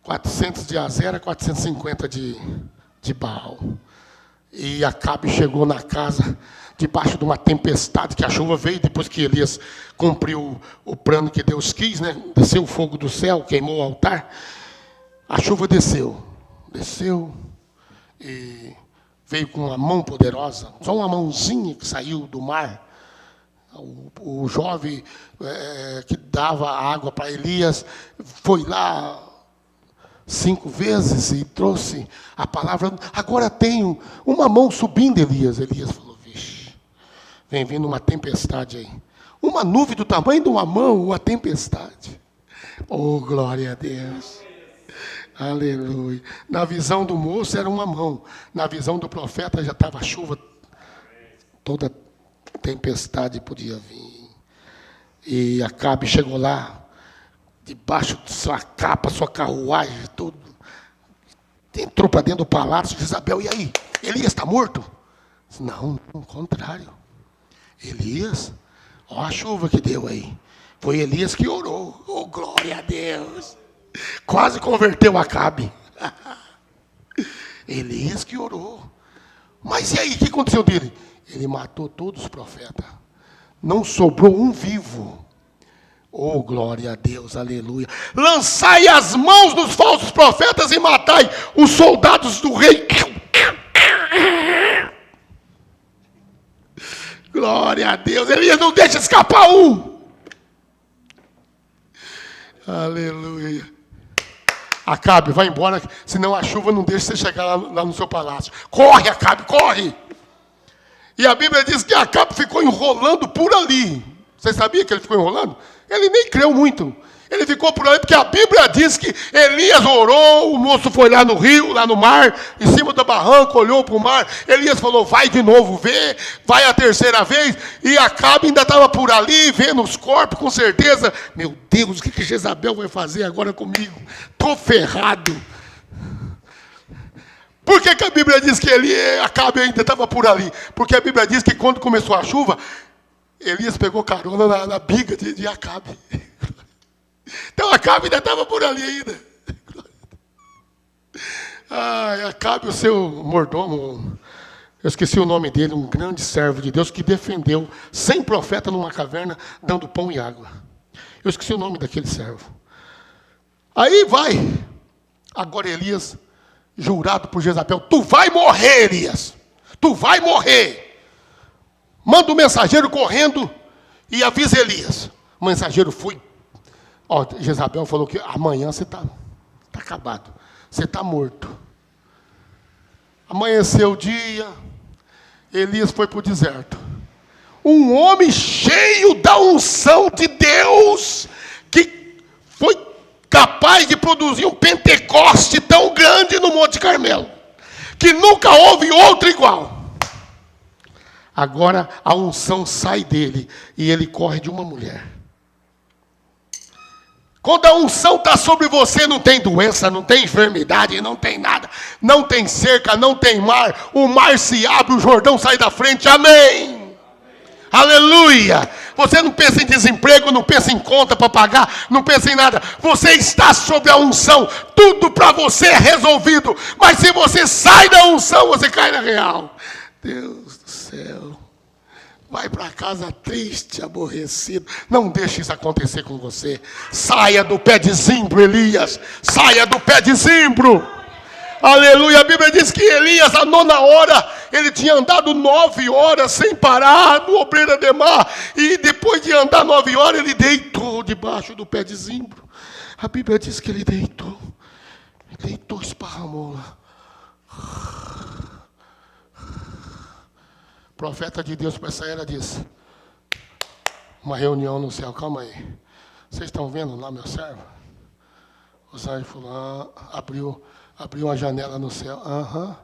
400 de Azera, 450 de Baal. E Acabe chegou na casa debaixo de uma tempestade, que a chuva veio depois que Elias cumpriu o plano que Deus quis, né? Desceu o fogo do céu, queimou o altar. A chuva desceu e veio com uma mão poderosa, só uma mãozinha que saiu do mar. O jovem que dava água para Elias foi lá 5 vezes e trouxe a palavra. Agora tenho uma mão subindo, Elias. Elias falou, vixe, vem vindo uma tempestade aí. Uma nuvem do tamanho de uma mão, uma tempestade. Oh, glória a Deus. Aleluia. Na visão do moço era uma mão. Na visão do profeta já estava a chuva. Toda tempestade podia vir. E Acabe chegou lá, debaixo de sua capa, sua carruagem, tudo. Entrou para dentro do palácio de Isabel. E aí? Elias está morto? Não, ao contrário. Elias, olha a chuva que deu aí. Foi Elias que orou. Oh, glória a Deus. Quase converteu Acabe. Elias que orou. Mas e aí, o que aconteceu dele? Ele matou todos os profetas. Não sobrou um vivo. Oh, glória a Deus, aleluia. Lançai as mãos dos falsos profetas e matai os soldados do rei. Glória a Deus. Elias não deixa escapar um. Aleluia. Acabe, vai embora, senão a chuva não deixa você chegar lá no seu palácio. Corre, Acabe, corre. E a Bíblia diz que Acabe ficou enrolando por ali. Você sabia que ele ficou enrolando? Ele nem creu muito. Ele ficou por ali porque a Bíblia diz que Elias orou, o moço foi lá no rio, lá no mar, em cima do barranco, olhou para o mar. Elias falou, vai de novo ver, vai a terceira vez. E Acabe ainda estava por ali, vendo os corpos, com certeza. Meu Deus, o que Jezabel vai fazer agora comigo? Estou ferrado. Por que a Bíblia diz que Acabe ainda estava por ali? Porque a Bíblia diz que quando começou a chuva, Elias pegou carona na biga de Acabe. Então Acabe ainda estava por ali ainda. Acabe, o seu mordomo, eu esqueci o nome dele, um grande servo de Deus que defendeu 100 profetas numa caverna, dando pão e água. Eu esqueci o nome daquele servo. Aí vai, Agora Elias, jurado por Jezabel, tu vai morrer, Elias. Tu vai morrer. Manda o mensageiro correndo e avisa Elias. O mensageiro foi. Jezabel falou que amanhã você está acabado. Você está morto. Amanheceu o dia. Elias foi para o deserto. Um homem cheio da unção de Deus, que foi capaz de produzir um Pentecoste tão grande no Monte Carmelo, que nunca houve outro igual. Agora a unção sai dele e ele corre de uma mulher. Quando a unção está sobre você, não tem doença, não tem enfermidade, não tem nada. Não tem cerca, não tem mar. O mar se abre, o Jordão sai da frente. Amém. Aleluia. Você não pensa em desemprego, não pensa em conta para pagar, não pensa em nada. Você está sob a unção. Tudo para você é resolvido. Mas se você sai da unção, você cai na real. Deus do céu. Vai para casa triste, aborrecido. Não deixe isso acontecer com você. Saia do pé de zimbro, Elias. Saia do pé de zimbro. Aleluia. A Bíblia diz que Elias, à 9ª hora, ele tinha andado 9 horas sem parar no Obreira de Mar. E depois de andar 9 horas, ele deitou debaixo do pé de zimbro. A Bíblia diz que ele deitou. Deitou, esparramou lá. O profeta de Deus para essa era disse: uma reunião no céu. Calma aí. Vocês estão vendo lá meu servo? Os anjos falaram, abriu uma janela no céu. Aham.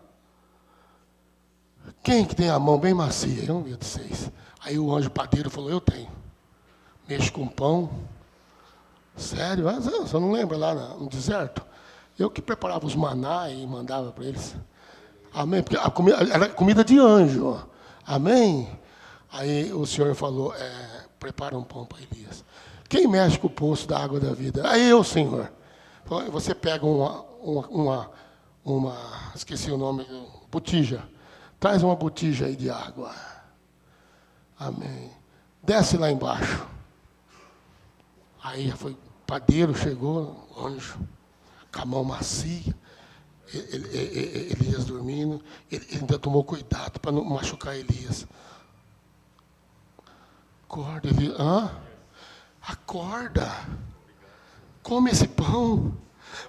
Quem que tem a mão bem macia? Eu não vi de vocês. Aí o anjo padeiro falou: eu tenho. Mexo com pão. Sério? Você não lembra lá no deserto? Eu que preparava os maná e mandava para eles. Amém? Porque a comida era comida de anjo. Amém? Aí o Senhor falou: prepara um pão para Elias. Quem mexe com o poço da água da vida? Aí eu, Senhor. Você pega uma esqueci o nome, botija. Traz uma botija aí de água. Amém. Desce lá embaixo. Aí foi padeiro, chegou, anjo, com a mão macia. Elias dormindo. Ele ainda tomou cuidado para não machucar Elias. Acorda, Elias. Acorda. Come esse pão.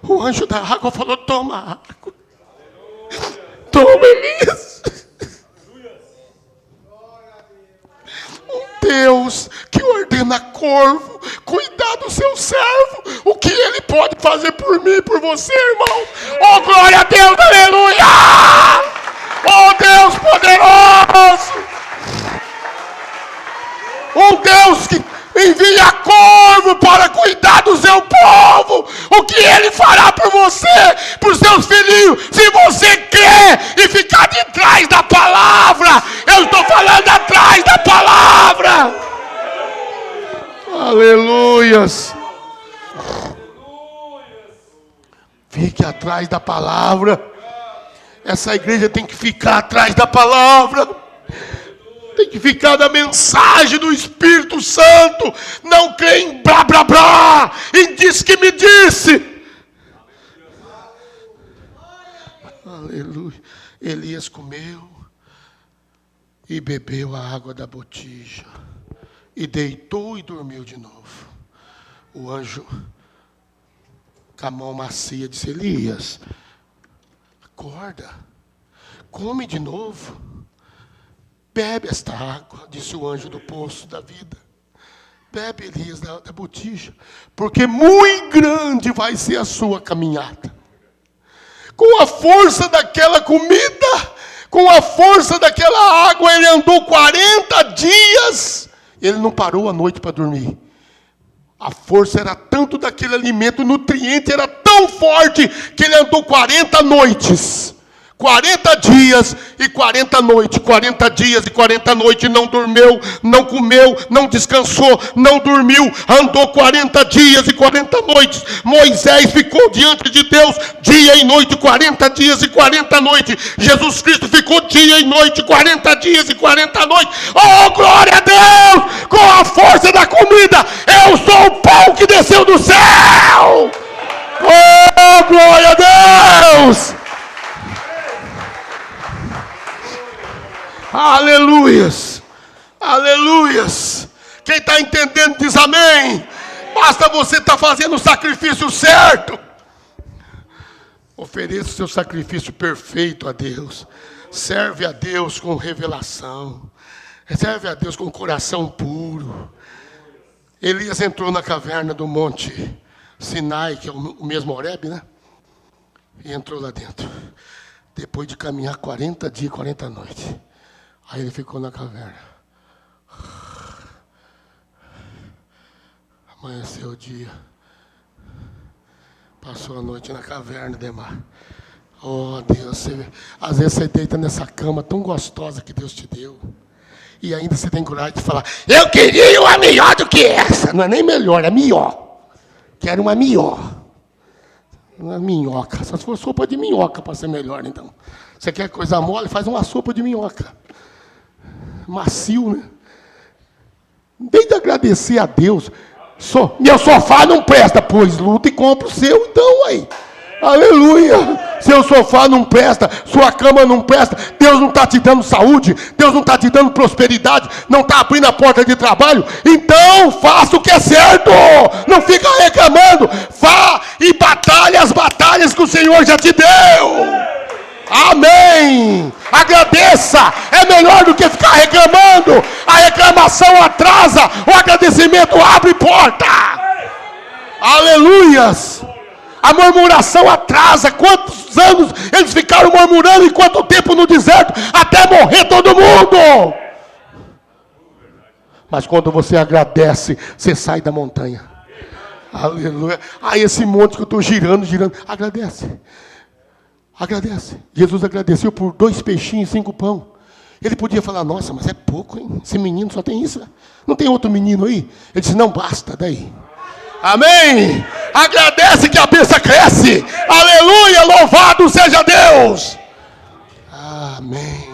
O anjo da água falou: toma água. Toma, Elias. Um Deus que ordena corvo cuidar do seu servo. O que ele pode fazer por mim e por você, irmão? Oh, glória a Deus, aleluia! Oh, Deus poderoso! Um Deus que envia corvo para cuidar do seu povo. O que ele fará por você, por seus filhinhos, se você crer e ficar de trás da palavra. Eu estou falando atrás da palavra. Aleluias. Fique atrás da palavra. Essa igreja tem que ficar atrás da palavra. Tem que ficar na mensagem do Espírito Santo. Não crê em blá blá blá. E diz que me disse. Aleluia. Elias comeu e bebeu a água da botija. E deitou e dormiu de novo. O anjo, com a mão macia, disse: Elias, acorda. Come de novo. Bebe esta água, disse o anjo do poço da vida. Bebe, Elias, da botija, porque muito grande vai ser a sua caminhada. Com a força daquela comida, com a força daquela água, ele andou 40 dias. Ele não parou a noite para dormir. A força era tanto daquele alimento, o nutriente era tão forte, que ele andou 40 noites. 40 dias e 40 noites, 40 dias e 40 noites, não dormiu, não comeu, não descansou, não dormiu, andou 40 dias e 40 noites. Moisés ficou diante de Deus dia e noite, 40 dias e 40 noites. Jesus Cristo ficou dia e noite, 40 dias e 40 noites. Oh, glória a Deus! Com a força da comida, eu sou o pão que desceu do céu! Oh, glória a Deus! Deus! Aleluias! Aleluias! Quem está entendendo diz amém. Basta você estar fazendo o sacrifício certo. Ofereça o seu sacrifício perfeito a Deus. Serve a Deus com revelação. Serve a Deus com coração puro. Elias entrou na caverna do monte Sinai, que é o mesmo Horebe, né? E entrou lá dentro. Depois de caminhar 40 dias e 40 noites. Aí ele ficou na caverna. Amanheceu o dia. Passou a noite na caverna, Demar. Oh, Deus, às vezes você deita nessa cama tão gostosa que Deus te deu. E ainda você tem coragem de falar, eu queria uma melhor do que essa. Não é nem melhor, é melhor. Quero uma melhor. Uma minhoca. Só se for sopa de minhoca para ser melhor, então. Você quer coisa mole, faz uma sopa de minhoca. Macio, né? Desde agradecer a Deus. Meu sofá não presta, pois luta e compra o seu, então, aí. Aleluia! Seu sofá não presta, sua cama não presta, Deus não está te dando saúde, Deus não está te dando prosperidade, não está abrindo a porta de trabalho, então faça o que é certo, não fica reclamando, vá e batalhe as batalhas que o Senhor já te deu. Amém! Agradeça, é melhor do que ficar reclamando, a reclamação atrasa, o agradecimento abre porta. Aleluias! A murmuração atrasa. Quantos anos eles ficaram murmurando e quanto tempo no deserto? Até morrer todo mundo. Mas quando você agradece, você sai da montanha. Aleluia. Esse monte que eu estou girando. Agradece. Agradece. Jesus agradeceu por 2 peixinhos e 5 pão. Ele podia falar, nossa, mas é pouco, hein? Esse menino só tem isso. Não tem outro menino aí? Ele disse, não basta, daí. Amém. Agradece que a bênção cresce. Aleluia, louvado seja Deus. Amém.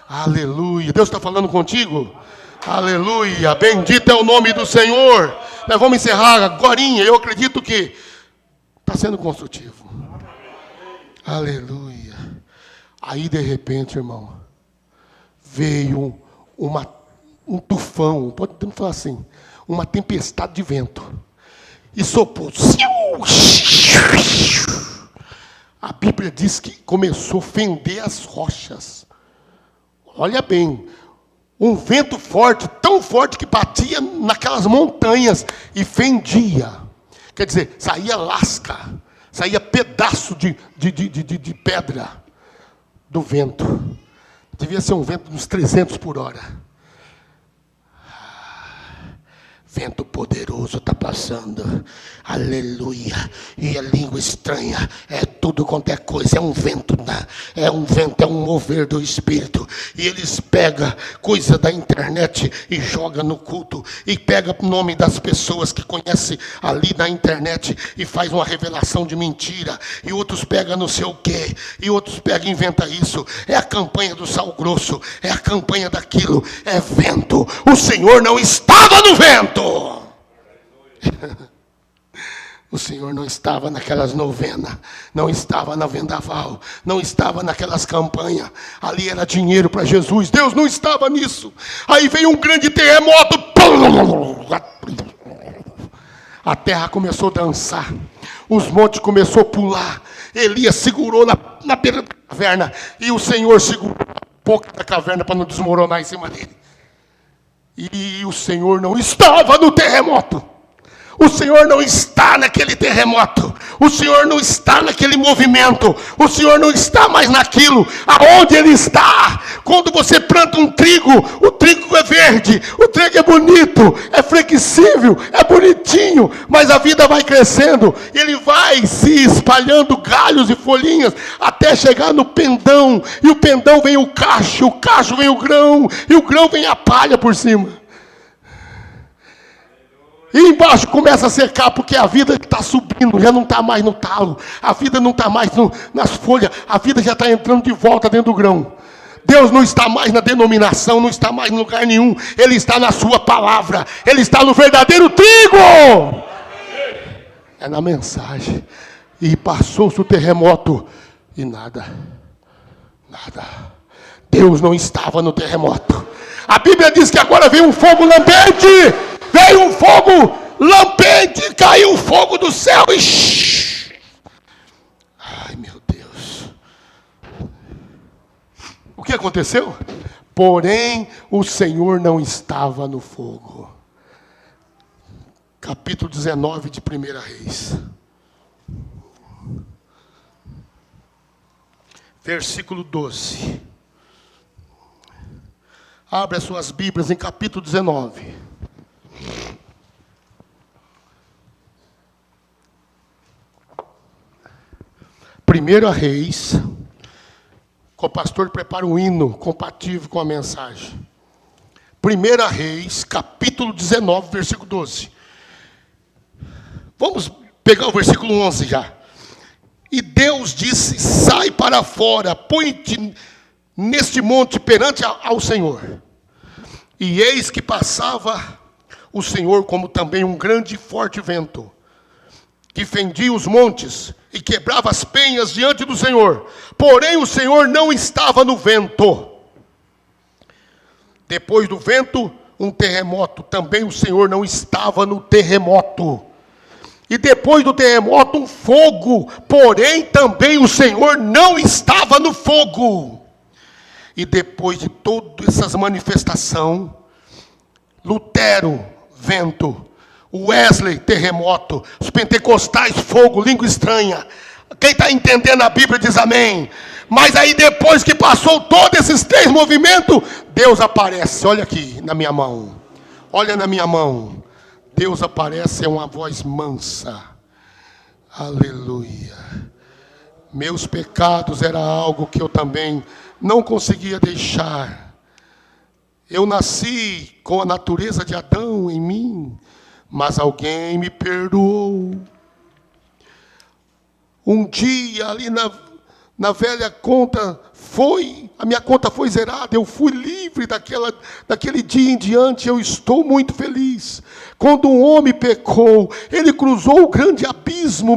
Aleluia. Deus está falando contigo? Aleluia. Bendito é o nome do Senhor. Nós vamos encerrar agorinha. Eu acredito que está sendo construtivo. Aleluia. Aí de repente, irmão, veio um tufão, podemos falar assim, uma tempestade de vento. E soprou. A Bíblia diz que começou a fender as rochas. Olha bem, um vento forte, tão forte que batia naquelas montanhas e fendia. Quer dizer, saía lasca, saía pedaço de pedra do vento. Devia ser um vento de uns 300 por hora. Vento poderoso está passando, aleluia, e a língua estranha, é tudo quanto é coisa, é um vento, é um mover do Espírito, e eles pegam coisa da internet e jogam no culto, e pega o nome das pessoas que conhecem ali na internet, e faz uma revelação de mentira, e outros pegam não sei o que, e outros pegam e inventam isso, é a campanha do sal grosso, é a campanha daquilo, é vento, o Senhor não estava no vento. O Senhor não estava naquelas novenas, não estava na vendaval, não estava naquelas campanhas. Ali era dinheiro para Jesus. Deus não estava nisso. Aí veio um grande terremoto. A terra começou a dançar. Os montes começaram a pular. Elias segurou na beira da caverna. E o Senhor segurou a boca da caverna para não desmoronar em cima dele. E o Senhor não estava no terremoto. O Senhor não está naquele terremoto. O Senhor não está naquele movimento. O Senhor não está mais naquilo. Aonde Ele está? Quando você planta um trigo, o trigo é verde, o trigo é bonito, é flexível, é bonitinho, mas a vida vai crescendo. Ele vai se espalhando galhos e folhinhas até chegar no pendão. E o pendão vem o cacho vem o grão, e o grão vem a palha por cima. E embaixo começa a secar, porque a vida está subindo, já não está mais no talo. A vida não está mais nas folhas, a vida já está entrando de volta dentro do grão. Deus não está mais na denominação, não está mais em lugar nenhum. Ele está na sua palavra, Ele está no verdadeiro trigo. É na mensagem. E passou-se o terremoto e nada. Deus não estava no terremoto. A Bíblia diz que agora veio um fogo lampante. Veio um fogo lampante, caiu fogo do céu e... Ai, meu Deus. O que aconteceu? Porém, o Senhor não estava no fogo. Capítulo 19 de 1 Reis. Versículo 12. Abre as suas Bíblias em capítulo 19. Primeira Reis. O pastor prepara um hino compatível com a mensagem. 1 Reis, capítulo 19, versículo 12. Vamos pegar o versículo 11 já. E Deus disse: sai para fora, põe-te neste monte perante ao Senhor. E eis que passava o Senhor como também um grande e forte vento, que fendia os montes e quebrava as penhas diante do Senhor. Porém o Senhor não estava no vento. Depois do vento, um terremoto. Também o Senhor não estava no terremoto. E depois do terremoto, um fogo. Porém também o Senhor não estava no fogo. E depois de todas essas manifestações, Lutero, vento. Wesley, terremoto. Os pentecostais, fogo, língua estranha. Quem está entendendo a Bíblia diz amém. Mas aí depois que passou todos esses 3 movimentos, Deus aparece. Olha aqui na minha mão. Olha na minha mão. Deus aparece, é uma voz mansa. Aleluia. Meus pecados era algo que eu também não conseguia deixar. Eu nasci com a natureza de Adão em mim, mas alguém me perdoou. Um dia ali na velha conta a minha conta foi zerada, eu fui livre daquele dia em diante, eu estou muito feliz. Quando um homem pecou, ele cruzou o grande abismo,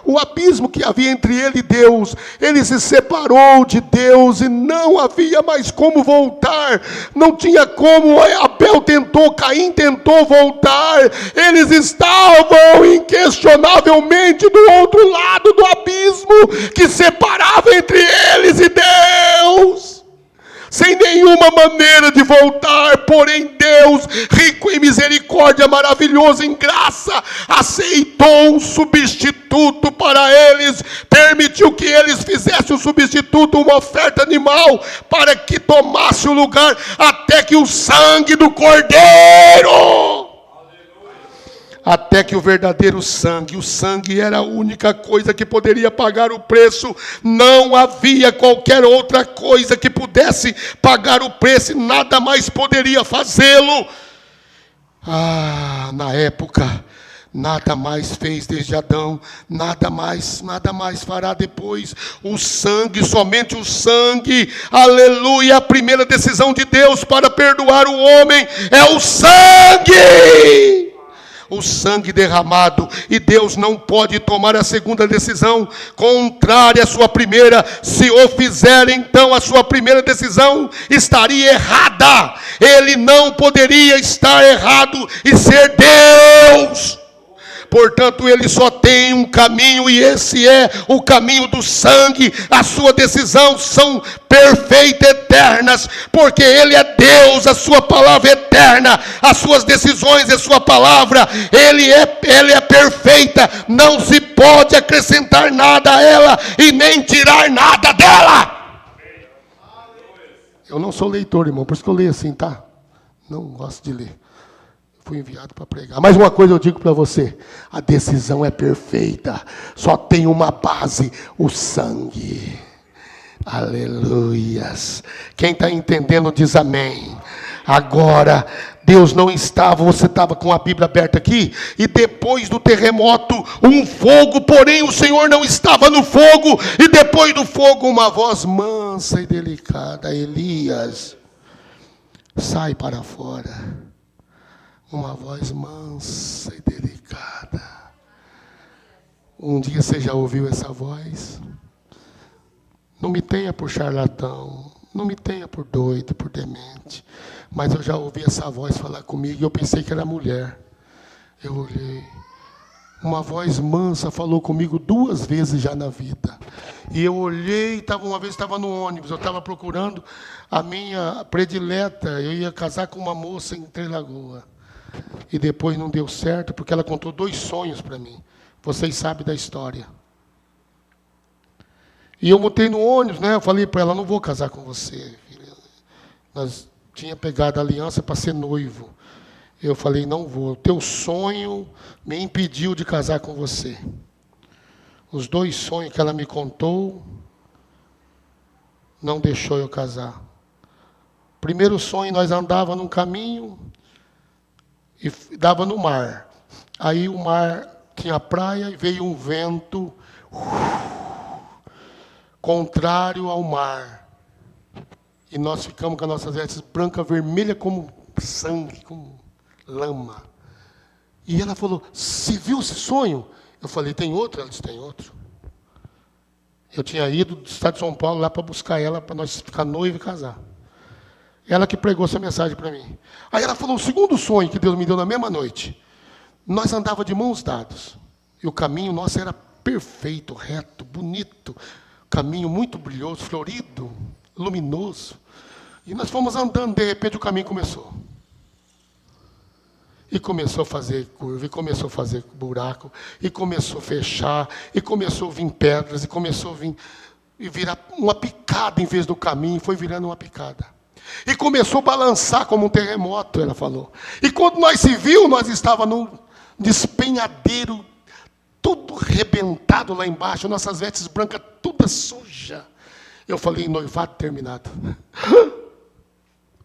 o abismo que havia entre ele e Deus. Ele se separou de Deus e não havia mais como voltar. Não tinha como, Abel tentou, Caim tentou voltar. Eles estavam inquestionavelmente do outro lado do abismo que separava entre eles e Deus, sem nenhuma maneira de voltar. Porém Deus, rico em misericórdia, maravilhoso em graça, aceitou um substituto para eles, permitiu que eles fizessem um substituto, uma oferta animal, para que tomasse o lugar, até que o sangue do Cordeiro, até que o verdadeiro sangue, o sangue era a única coisa que poderia pagar o preço. Não havia qualquer outra coisa que pudesse pagar o preço, e nada mais poderia fazê-lo. Na época, nada mais fez desde Adão, nada mais fará depois. O sangue, somente o sangue, aleluia. A primeira decisão de Deus para perdoar o homem é o sangue. O sangue derramado, e Deus não pode tomar a segunda decisão contrária à sua primeira. Se o fizer, então a sua primeira decisão estaria errada. Ele não poderia estar errado e ser Deus. Portanto, ele só tem um caminho, e esse é o caminho do sangue. A sua decisão são perfeitas, eternas, porque ele é Deus, a sua palavra é eterna, as suas decisões, a sua palavra, ele é perfeita, não se pode acrescentar nada a ela e nem tirar nada dela. Eu não sou leitor, irmão, por isso que eu leio assim, tá? Não gosto de ler. Fui enviado para pregar. Mas uma coisa eu digo para você: a decisão é perfeita. Só tem uma base: o sangue. Aleluias. Quem está entendendo diz amém. Agora, Deus não estava, você estava com a Bíblia aberta aqui, e depois do terremoto, um fogo, porém o Senhor não estava no fogo, e depois do fogo, uma voz mansa e delicada: Elias, sai para fora. Uma voz mansa e delicada. Um dia você já ouviu essa voz? Não me tenha por charlatão, não me tenha por doido, por demente. Mas eu já ouvi essa voz falar comigo e eu pensei que era mulher. Eu olhei. Uma voz mansa falou comigo 2 vezes já na vida. E eu olhei, uma vez estava no ônibus, eu estava procurando a minha predileta. Eu ia casar com uma moça em Três Lagoas. E depois não deu certo, porque ela contou 2 sonhos para mim. Vocês sabem da história. E eu montei no ônibus, né? Eu falei para ela, não vou casar com você, filha. Nós tinha pegado a aliança para ser noivo. Eu falei, não vou. O teu sonho me impediu de casar com você. Os 2 sonhos que ela me contou não deixou eu casar. Primeiro sonho, nós andávamos num caminho e dava no mar. Aí o mar tinha praia e veio um vento contrário ao mar. E nós ficamos com as nossas vestes brancas, vermelhas como sangue, como lama. E ela falou, você viu esse sonho? Eu falei, tem outro? Ela disse, tem outro. Eu tinha ido do estado de São Paulo lá para buscar ela, para nós ficar noivo e casar. Ela que pregou essa mensagem para mim. Aí ela falou, o segundo sonho que Deus me deu na mesma noite. Nós andávamos de mãos dadas. E o caminho nosso era perfeito, reto, bonito. Caminho muito brilhoso, florido, luminoso. E nós fomos andando, de repente o caminho começou. E começou a fazer curva, e começou a fazer buraco, e começou a fechar, e começou a vir pedras, e começou a vir e virar uma picada em vez do caminho, foi virando uma picada. E começou a balançar como um terremoto, ela falou. E quando nós se viu, nós estávamos num despenhadeiro, tudo rebentado lá embaixo, nossas vestes brancas toda suja. Eu falei, noivado terminado.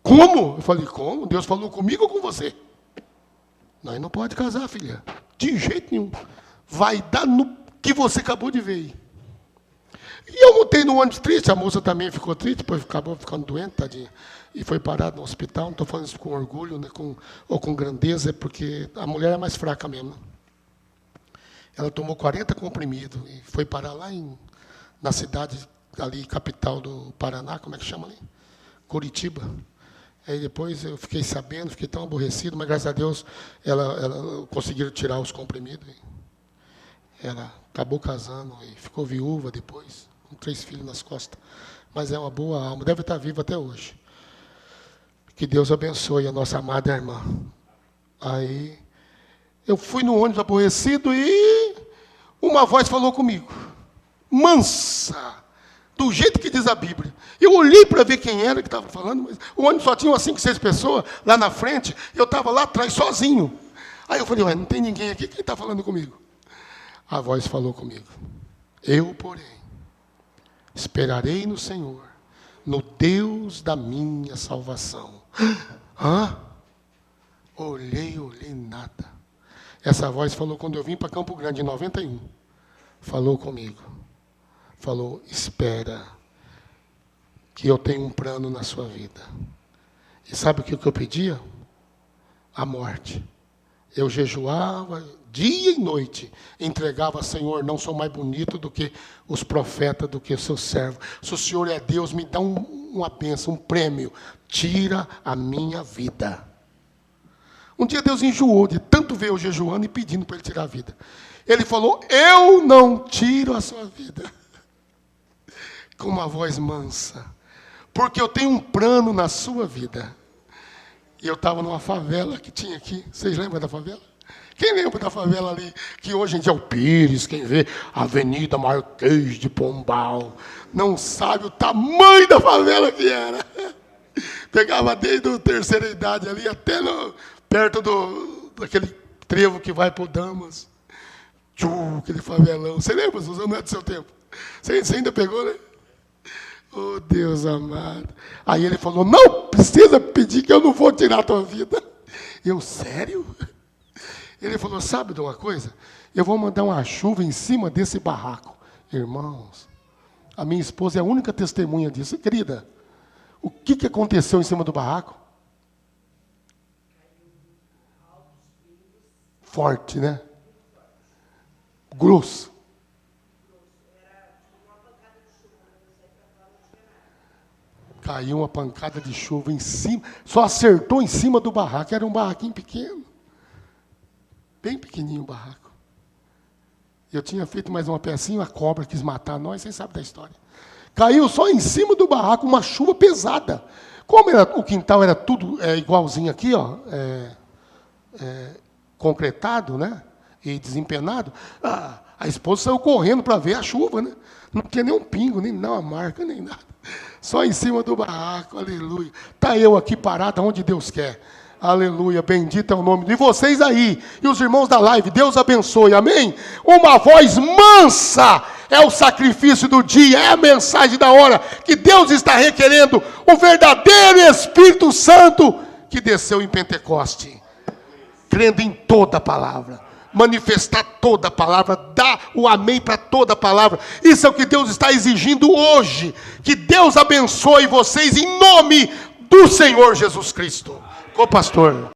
Como? Eu falei, como? Deus falou comigo ou com você? Nós não pode casar, filha. De jeito nenhum. Vai dar no que você acabou de ver aí. E eu montei no ônibus triste, a moça também ficou triste, depois acabou ficando doente, tadinha. E foi parada no hospital, não estou falando isso com orgulho, né, ou com grandeza, é porque a mulher é mais fraca mesmo. Ela tomou 40 comprimidos e foi parar lá na cidade, ali, capital do Paraná, como é que chama ali? Curitiba. Aí depois eu fiquei sabendo, fiquei tão aborrecido, mas graças a Deus ela conseguiram tirar os comprimidos. Ela acabou casando e ficou viúva depois, com 3 filhos nas costas. Mas é uma boa alma, deve estar viva até hoje. Que Deus abençoe a nossa amada irmã. Aí eu fui no ônibus aborrecido e uma voz falou comigo. Mansa, do jeito que diz a Bíblia. Eu olhei para ver quem era que estava falando, mas o ônibus só tinha umas 5, 6 pessoas lá na frente, eu estava lá atrás sozinho. Aí eu falei, ué, não tem ninguém aqui, quem está falando comigo? A voz falou comigo. Eu, porém, esperarei no Senhor, no Deus da minha salvação. Hã? Olhei, nada. Essa voz falou quando eu vim para Campo Grande, em 91. Falou comigo. Falou, espera, que eu tenho um plano na sua vida. E sabe o que eu pedia? A morte. Eu jejuava dia e noite, entregava, Senhor, não sou mais bonito do que os profetas, do que os seus servos. Se o Senhor é Deus, me dá uma bênção, um prêmio. Tira a minha vida. Um dia Deus enjoou de tanto ver eu jejuando e pedindo para Ele tirar a vida. Ele falou, eu não tiro a sua vida. Com uma voz mansa. Porque eu tenho um plano na sua vida. E eu estava numa favela que tinha aqui. Vocês lembram da favela? Quem lembra da favela ali? Que hoje em dia é o Pires, quem vê? Avenida Marquês de Pombal. Não sabe o tamanho da favela que era. Pegava desde a terceira idade ali até perto daquele trevo que vai para o Damas. Aquele favelão. Você lembra, Suzano? Não é do seu tempo. Você ainda pegou, né? Oh, Deus amado. Aí ele falou, não precisa pedir que eu não vou tirar a tua vida. Eu, sério? Ele falou, sabe de uma coisa? Eu vou mandar uma chuva em cima desse barraco. Irmãos, a minha esposa é a única testemunha disso. Querida, o que aconteceu em cima do barraco? Forte, né? Grosso. Caiu uma pancada de chuva em cima, só acertou em cima do barraco. Era um barraquinho pequeno, bem pequenininho o barraco. Eu tinha feito mais uma pecinha, a cobra quis matar nós, vocês sabem da história. Caiu só em cima do barraco, uma chuva pesada. Como o quintal era tudo igualzinho aqui, ó, concretado, né? E desempenado, a esposa saiu correndo para ver a chuva, né? Não tinha nem um pingo, nem uma marca, nem nada. Só em cima do barraco, aleluia. Está eu aqui parado onde Deus quer. Aleluia, bendito é o nome de vocês aí. E os irmãos da live, Deus abençoe, amém? Uma voz mansa é o sacrifício do dia, é a mensagem da hora, que Deus está requerendo o verdadeiro Espírito Santo que desceu em Pentecoste, crendo em toda a palavra, manifestar toda a palavra, dar o amém para toda a palavra. Isso é o que Deus está exigindo hoje. Que Deus abençoe vocês em nome do Senhor Jesus Cristo. Com o pastor.